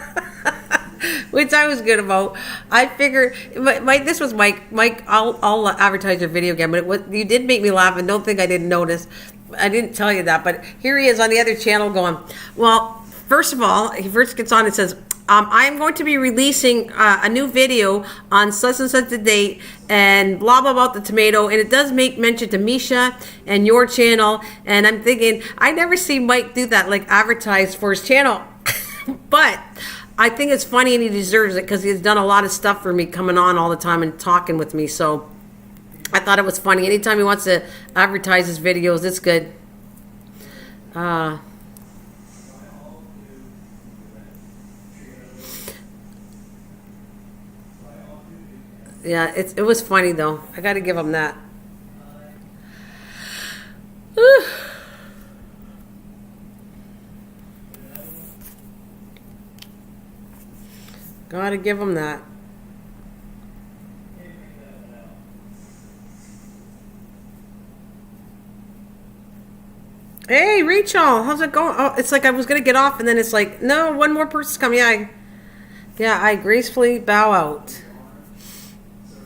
which I was good about. I figured, Mike. This was Mike. Mike, I'll advertise your video again. But you did make me laugh, and don't think I didn't notice. I didn't tell you that, but here he is on the other channel going, well, first of all, he first gets on and says, I'm going to be releasing a new video on such and such a date and blah, blah, about the tomato. And it does make mention to Misha and your channel. And I'm thinking, I never see Mike do that, like advertise for his channel. But I think it's funny and he deserves it because he's done a lot of stuff for me, coming on all the time and talking with me. So I thought it was funny. Anytime he wants to advertise his videos, it's good. Yeah, it was funny though. I got to give him that. Gotta give them that. Hey, Rachel, how's it going? Oh, it's like I was gonna get off, and then it's like, no, one more person's coming. Yeah, I gracefully bow out.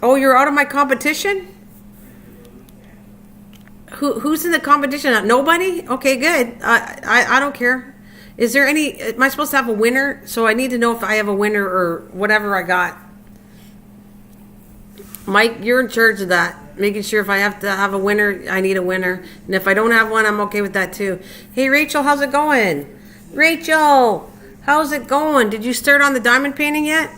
Oh, you're out of my competition? Who's in the competition? Nobody? Okay, good. I don't care. Is there any? Am I supposed to have a winner? So I need to know if I have a winner or whatever I got. Mike, you're in charge of that. Making sure if I have to have a winner, I need a winner. And if I don't have one, I'm okay with that too. Hey, Rachel, how's it going? Rachel, how's it going? Did you start on the diamond painting yet?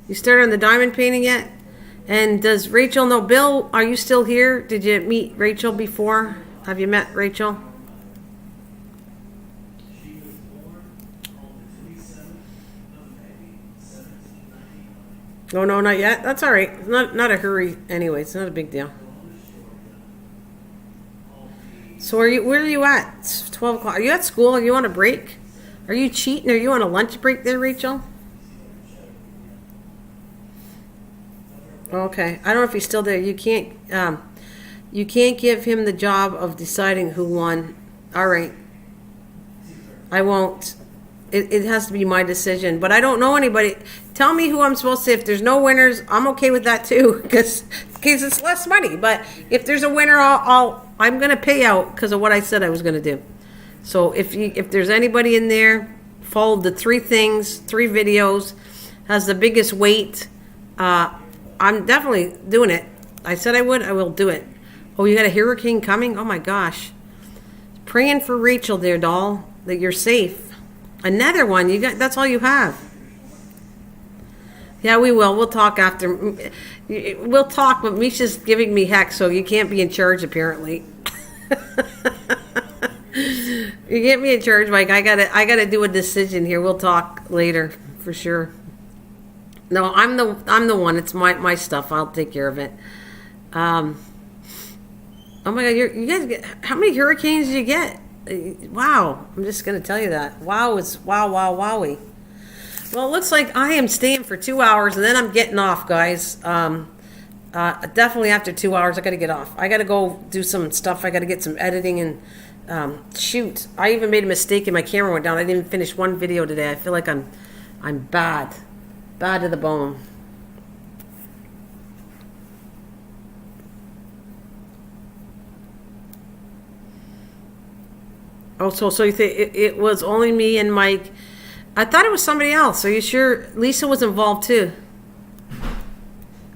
You started on the diamond painting yet? And does Rachel know? Bill, are you still here? Did you meet Rachel before? Have you met Rachel? No, no, not yet. That's all right. Not a hurry anyway. It's not a big deal. So where are you at? It's 12 o'clock. Are you at school? Are you on a break? Are you cheating? Are you on a lunch break there, Rachel? Okay. I don't know if he's still there. You can't give him the job of deciding who won. All right. I won't. It has to be my decision, but I don't know anybody. Tell me who I'm supposed to. If there's no winners, I'm okay with that too, because it's less money. But if there's a winner, I'm gonna pay out because of what I said I was gonna do. So if there's anybody in there, follow the 3 videos, has the biggest weight. I'm definitely doing it. I said I would. I will do it. Oh, you got a hurricane coming? Oh my gosh! Praying for Rachel, there, doll, that you're safe. Another one. You got. That's all you have. Yeah, we will. We'll talk after. We'll talk, but Misha's giving me heck, so you can't be in charge apparently. You get me in charge, Mike. I gotta do a decision here. We'll talk later for sure. No, I'm the one. It's my stuff. I'll take care of it. Oh my God, you guys get how many hurricanes did you get? Wow, I'm just gonna tell you that. Wow is wowie. Well, it looks like I am staying for 2 hours and then I'm getting off, guys. Definitely after 2 hours, I gotta get off. I gotta go do some stuff. I gotta get some editing and shoot. I even made a mistake and my camera went down. I didn't even finish one video today. I feel like I'm bad to the bone. Oh, so you think it was only me and Mike? I thought it was somebody else. Are you sure Lisa was involved too?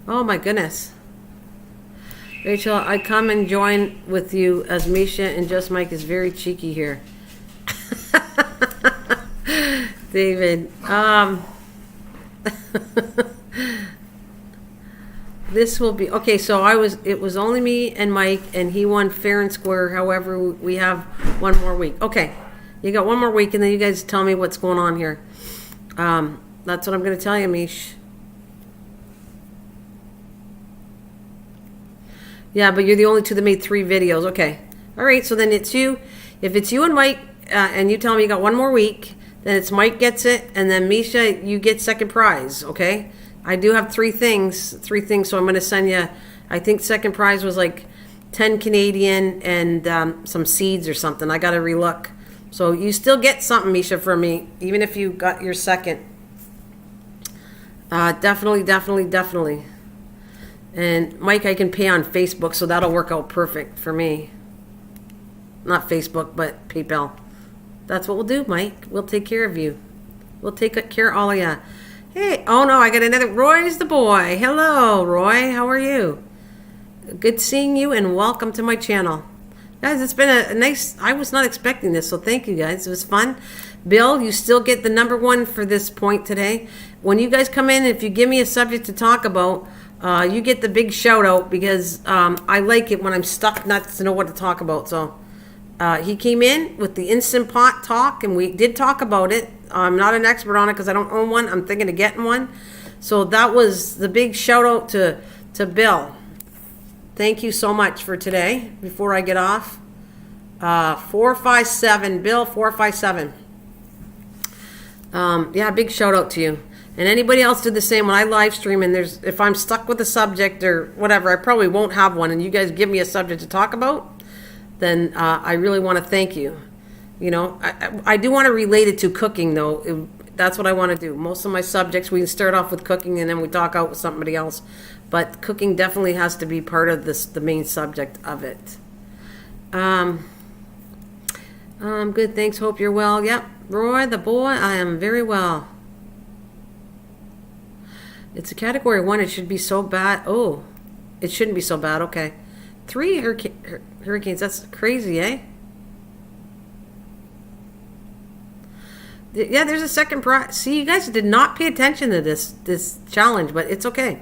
Oh my goodness. Rachel, I come and join with you as Misha and Just Mike is very cheeky here. David. This will be okay. So it was only me and Mike, and he won fair and square. However, we have one more week. Okay, you got one more week, and then you guys tell me what's going on here. That's what I'm going to tell you, Mish. Yeah, but you're the only two that made 3 videos. Okay, all right. So then it's you. If it's you and Mike, and you tell me you got one more week, then it's Mike gets it, and then Misha, you get second prize. Okay. I do have 3 things, so I'm going to send you, I think second prize was like 10 Canadian and some seeds or something. I got to relook. So you still get something, Misha, from me, even if you got your second. Definitely. And Mike, I can pay on Facebook, so that'll work out perfect for me. Not Facebook, but PayPal. That's what we'll do, Mike. We'll take care of you. We'll take care of all of you. Hey, oh no, I got another. Roy's the boy. Hello, Roy. How are you? Good seeing you and welcome to my channel. Guys, it's been a nice, I was not expecting this, so thank you guys. It was fun. Bill, you still get the number 1 for this point today. When you guys come in, if you give me a subject to talk about, you get the big shout out because I like it when I'm stuck not to know what to talk about. So he came in with the Instant Pot talk, and we did talk about it. I'm not an expert on it because I don't own one. I'm thinking of getting one. So that was the big shout out to Bill. Thank you so much for today. Before I get off, 457, Bill 457. Yeah, big shout out to you. And anybody else do the same when I live stream and if I'm stuck with a subject or whatever, I probably won't have one, and you guys give me a subject to talk about, then I really want to thank you. You know, I do want to relate it to cooking, though. That's what I want to do. Most of my subjects, we can start off with cooking and then we talk out with somebody else. But cooking definitely has to be part of the main subject of it. Good, thanks. Hope you're well. Yep, Roy, the boy, I am very well. It's a category 1. It should be so bad. Oh, it shouldn't be so bad. Okay. 3 hurricanes. That's crazy, eh? Yeah, there's a second prize. See, you guys did not pay attention to this challenge, but it's okay.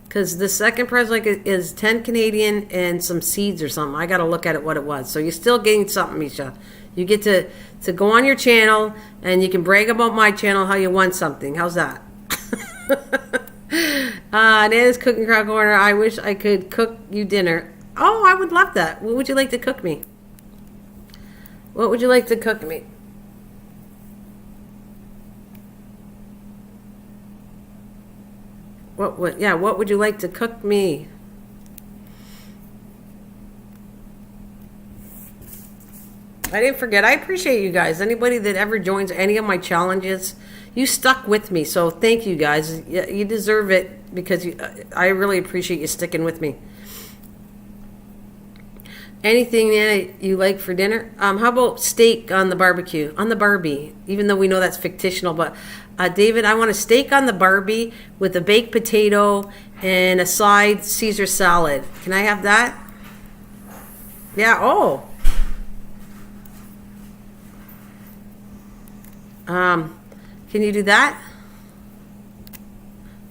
Because the second prize is 10 Canadian and some seeds or something. I got to look at it what it was. So you're still getting something, Misha. You get to go on your channel and you can brag about my channel how you won something. How's that? Nana's Cooking Craft Corner. I wish I could cook you dinner. Oh, I would love that. What would you like to cook me? What would you like to cook me? What would you like to cook me? I didn't forget. I appreciate you guys. Anybody that ever joins any of my challenges, you stuck with me. So thank you guys. You deserve it because I really appreciate you sticking with me. Anything that you like for dinner? How about steak on the barbecue? On the Barbie, even though we know that's fictional. But David, I want a steak on the Barbie with a baked potato and a side Caesar salad. Can I have that? Yeah, oh. Can you do that?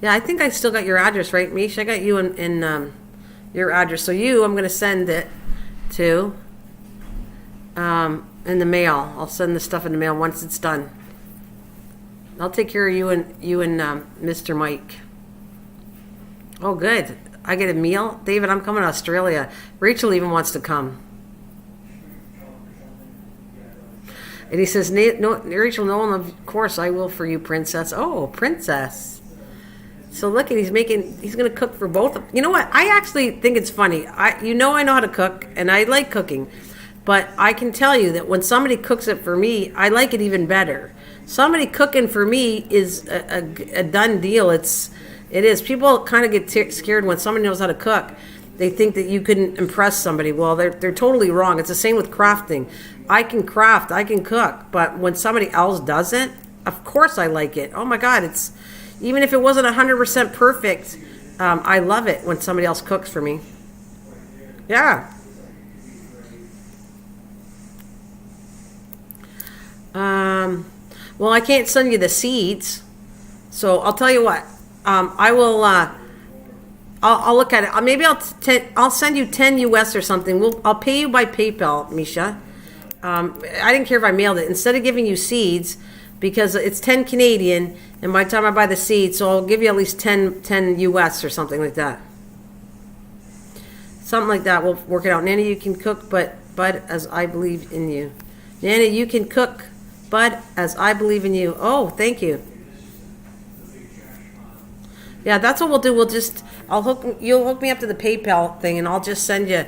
Yeah, I think I still got your address, right, Mish? I got you in your address. So I'm going to send it to in the mail. I'll send the stuff in the mail once it's done. I'll take care of you and Mr. Mike. Oh, good. I get a meal? David, I'm coming to Australia. Rachel even wants to come. And he says, no, Rachel Nolan, of course I will for you, princess. Oh, princess. So look, he's going to cook for both of. You know what? I actually think it's funny. I know how to cook, and I like cooking. But I can tell you that when somebody cooks it for me, I like it even better. Somebody cooking for me is a done deal. It is. People kind of get scared when somebody knows how to cook. They think that you couldn't impress somebody. Well, they're totally wrong. It's the same with crafting. I can craft, I can cook, but when somebody else doesn't, of course I like it. Oh my God, even if it wasn't 100% perfect, I love it when somebody else cooks for me. Yeah. Well, I can't send you the seeds, so I'll tell you what. I will. I'll look at it. Maybe I'll send you 10 US or something. I'll pay you by PayPal, Misha. I didn't care if I mailed it. Instead of giving you seeds, because it's 10 Canadian, and by the time I buy the seeds, so I'll give you at least 10 US or something like that. Something like that. We'll work it out. Nana, you can cook, Bud, as I believe in you. Nana, you can cook, Bud, as I believe in you. Oh, thank you. Yeah, that's what we'll do. You'll hook me up to the PayPal thing, and I'll just send you.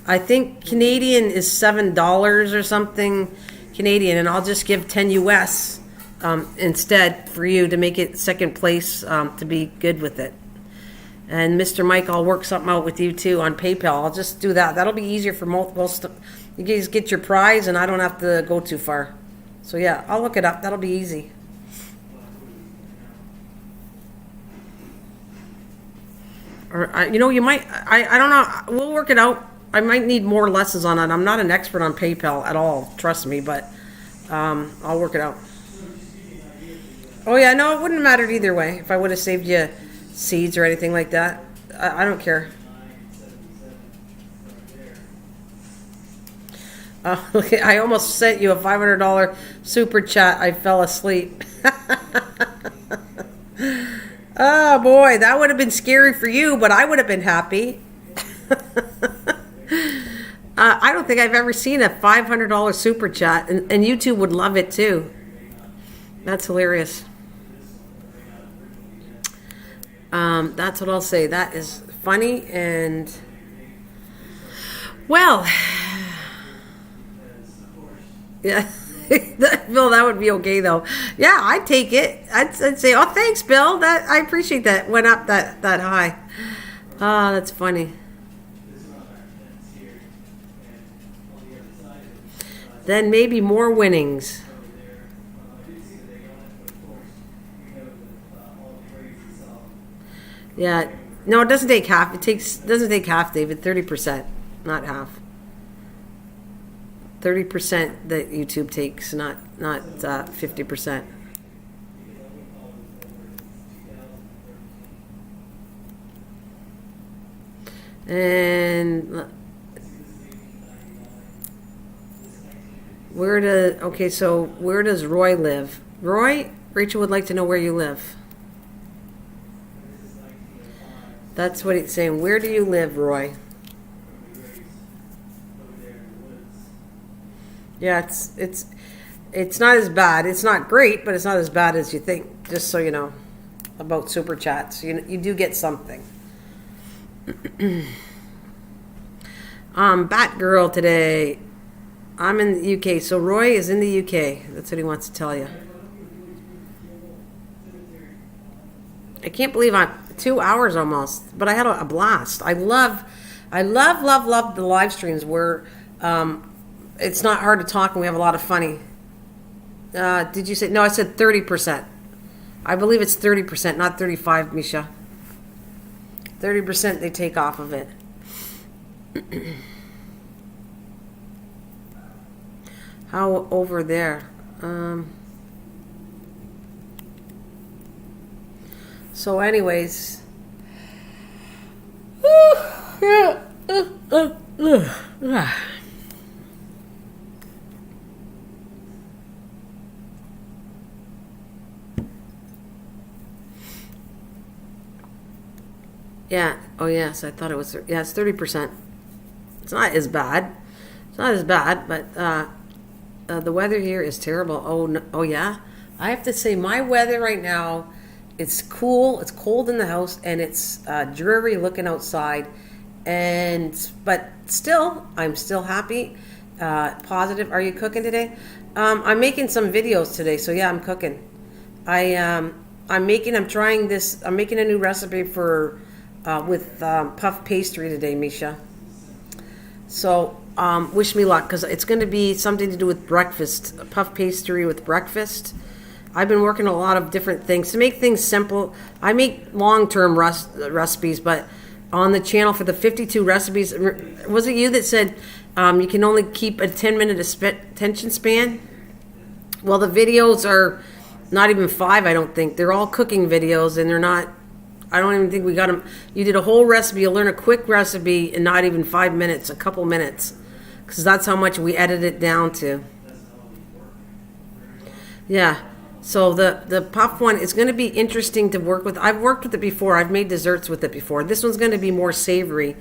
I think Canadian is $7 or something Canadian, and I'll just give 10 US instead for you to make it second place to be good with it. And Mr. Mike, I'll work something out with you too on PayPal. I'll just do that. That'll be easier for most. You guys get your prize, and I don't have to go too far. So yeah, I'll look it up. That'll be easy. Or you might. I don't know. We'll work it out. I might need more lessons on it. I'm not an expert on PayPal at all, trust me, but I'll work it out. Oh yeah, no, it wouldn't have mattered either way if I would have saved you seeds or anything like that. I don't care. I almost sent you a $500 super chat. I fell asleep. Oh boy, that would have been scary for you, but I would have been happy. I don't think I've ever seen a $500 super chat, and YouTube would love it too. That's hilarious. That's what I'll say. That is funny and, well, yeah. Bill, that would be okay though. Yeah, I'd take it. I'd say, oh, thanks, Bill. That I appreciate that. Went up that high. Ah, that's funny. Then maybe more winnings. Yeah. No, it doesn't take half. Doesn't take half, David. 30%, not half. 30% that YouTube takes, not 50%. And where does Roy live? Roy, Rachel would like to know where you live. That's what he's saying. Where do you live, Roy? Yeah, it's not as bad. It's not great, but it's not as bad as you think. Just so you know about super chats, you do get something. Batgirl today. I'm in the UK, so Roy is in the UK. That's what he wants to tell you. I can't believe I'm 2 hours almost, but I had a blast. I love the live streams where it's not hard to talk and we have a lot of funny. Did you say no? I said 30%. I believe it's 30%, not 35, Misha. 30% they take off of it. How over there? So anyways. Yeah. Oh yes, I thought it was. Yeah, it's 30%. It's not as bad. It's not as bad, but the weather here is terrible. Oh no, oh yeah. I have to say, my weather right now, it's cool. It's cold in the house, and it's dreary looking outside. But still, I'm still happy, positive. Are you cooking today? I'm making some videos today, so yeah, I'm cooking. I'm making a new recipe for with puff pastry today, Misha. So wish me luck, because it's going to be something to do with breakfast, puff pastry with breakfast. I've been working a lot of different things to make things simple. I make long-term recipes, but on the channel for the 52 recipes, was it you that said you can only keep a 10-minute attention span? Well, the videos are not even 5, I don't think. They're all cooking videos, and they're not, I don't even think we got them. You did a whole recipe. You'll learn a quick recipe in not even 5 minutes, a couple minutes, because that's how much we edit it down to. Yeah. So the puff one is going to be interesting to work with. I've worked with it before. I've made desserts with it before. This one's going to be more savory.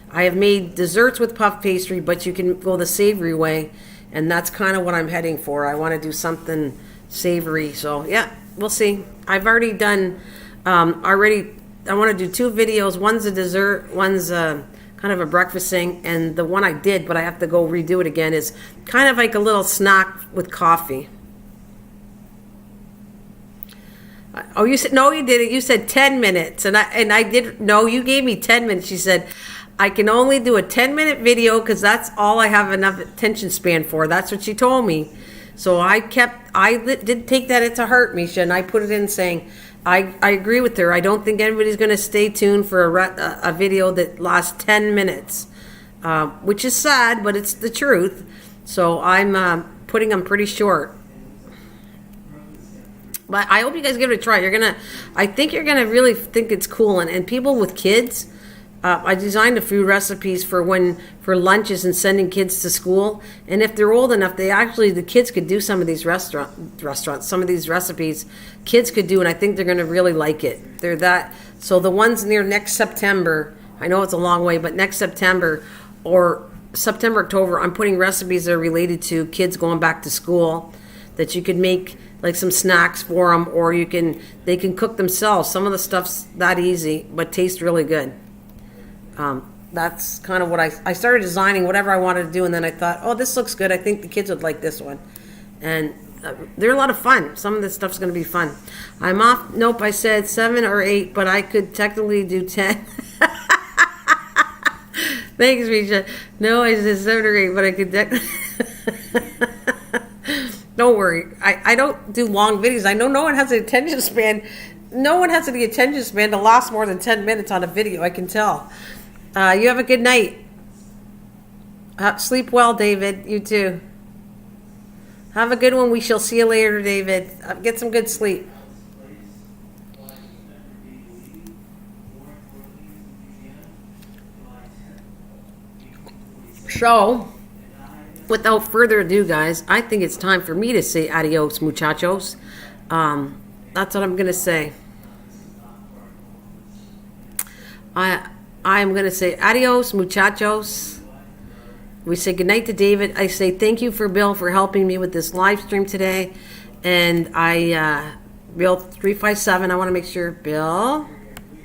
I have made desserts with puff pastry, but you can go the savory way, and that's kind of what I'm heading for. I want to do something savory. So yeah, we'll see. I've already done I want to do 2 videos. One's a dessert, one's kind of a breakfast thing, and the one I did, but I have to go redo it again, is kind of like a little snack with coffee. Oh, you said, no, you didn't. You said 10 minutes. And I did, no, you gave me 10 minutes. She said, I can only do a 10-minute video because that's all I have enough attention span for. That's what she told me. So I did take that into heart, Misha, and I put it in saying, I agree with her. I don't think anybody's going to stay tuned for a video that lasts 10 minutes, which is sad, but it's the truth. So I'm putting them pretty short. But I hope you guys give it a try. I think you're gonna really think it's cool. And people with kids, I designed a few recipes for lunches and sending kids to school. And if they're old enough, the kids could do some of these restaurants, some of these recipes kids could do, and I think they're gonna really like it. So the ones near next September, I know it's a long way, but next September or September, October, I'm putting recipes that are related to kids going back to school. that you could make like some snacks for them, or they can cook themselves. Some of the stuff's that easy, but tastes really good. That's kind of what I started designing whatever I wanted to do, and then I thought, oh, this looks good. I think the kids would like this one. And they're a lot of fun. Some of this stuff's going to be fun. I'm off. Nope, I said 7 or 8, but I could technically do 10. Thanks, Misha. No, I said 7 or 8, but I could Don't worry. I don't do long videos. I know no one has an attention span. No one has the attention span to last more than 10 minutes on a video. I can tell. You have a good night. Sleep well, David. You too. Have a good one. We shall see you later, David. Get some good sleep. So, without further ado, guys, I think it's time for me to say adios, muchachos. That's what I'm going to say. I'm going to say adios, muchachos. We say goodnight to David. I say thank you for Bill for helping me with this live stream today. And Bill 357, I want to make sure, Bill,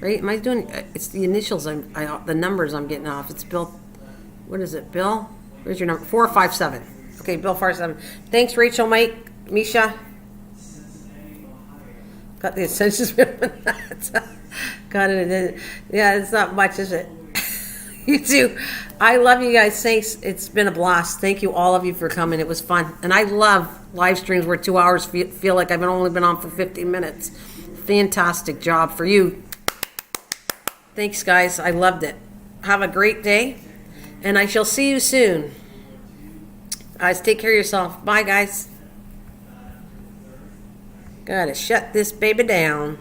right? Am I doing, it's the initials, the numbers I'm getting off. It's Bill, what is it, Bill? Where's your number? 457. Okay, Bill 457. Thanks, Rachel, Mike, Misha. Got the essentials. Got it. Yeah, it's not much, is it? You too. I love you guys. Thanks. It's been a blast. Thank you, all of you, for coming. It was fun. And I love live streams where 2 hours feel like I've only been on for 15 minutes. Fantastic job for you. Thanks, guys. I loved it. Have a great day. And I shall see you soon. Guys, take care of yourself. Bye, guys. Gotta shut this baby down.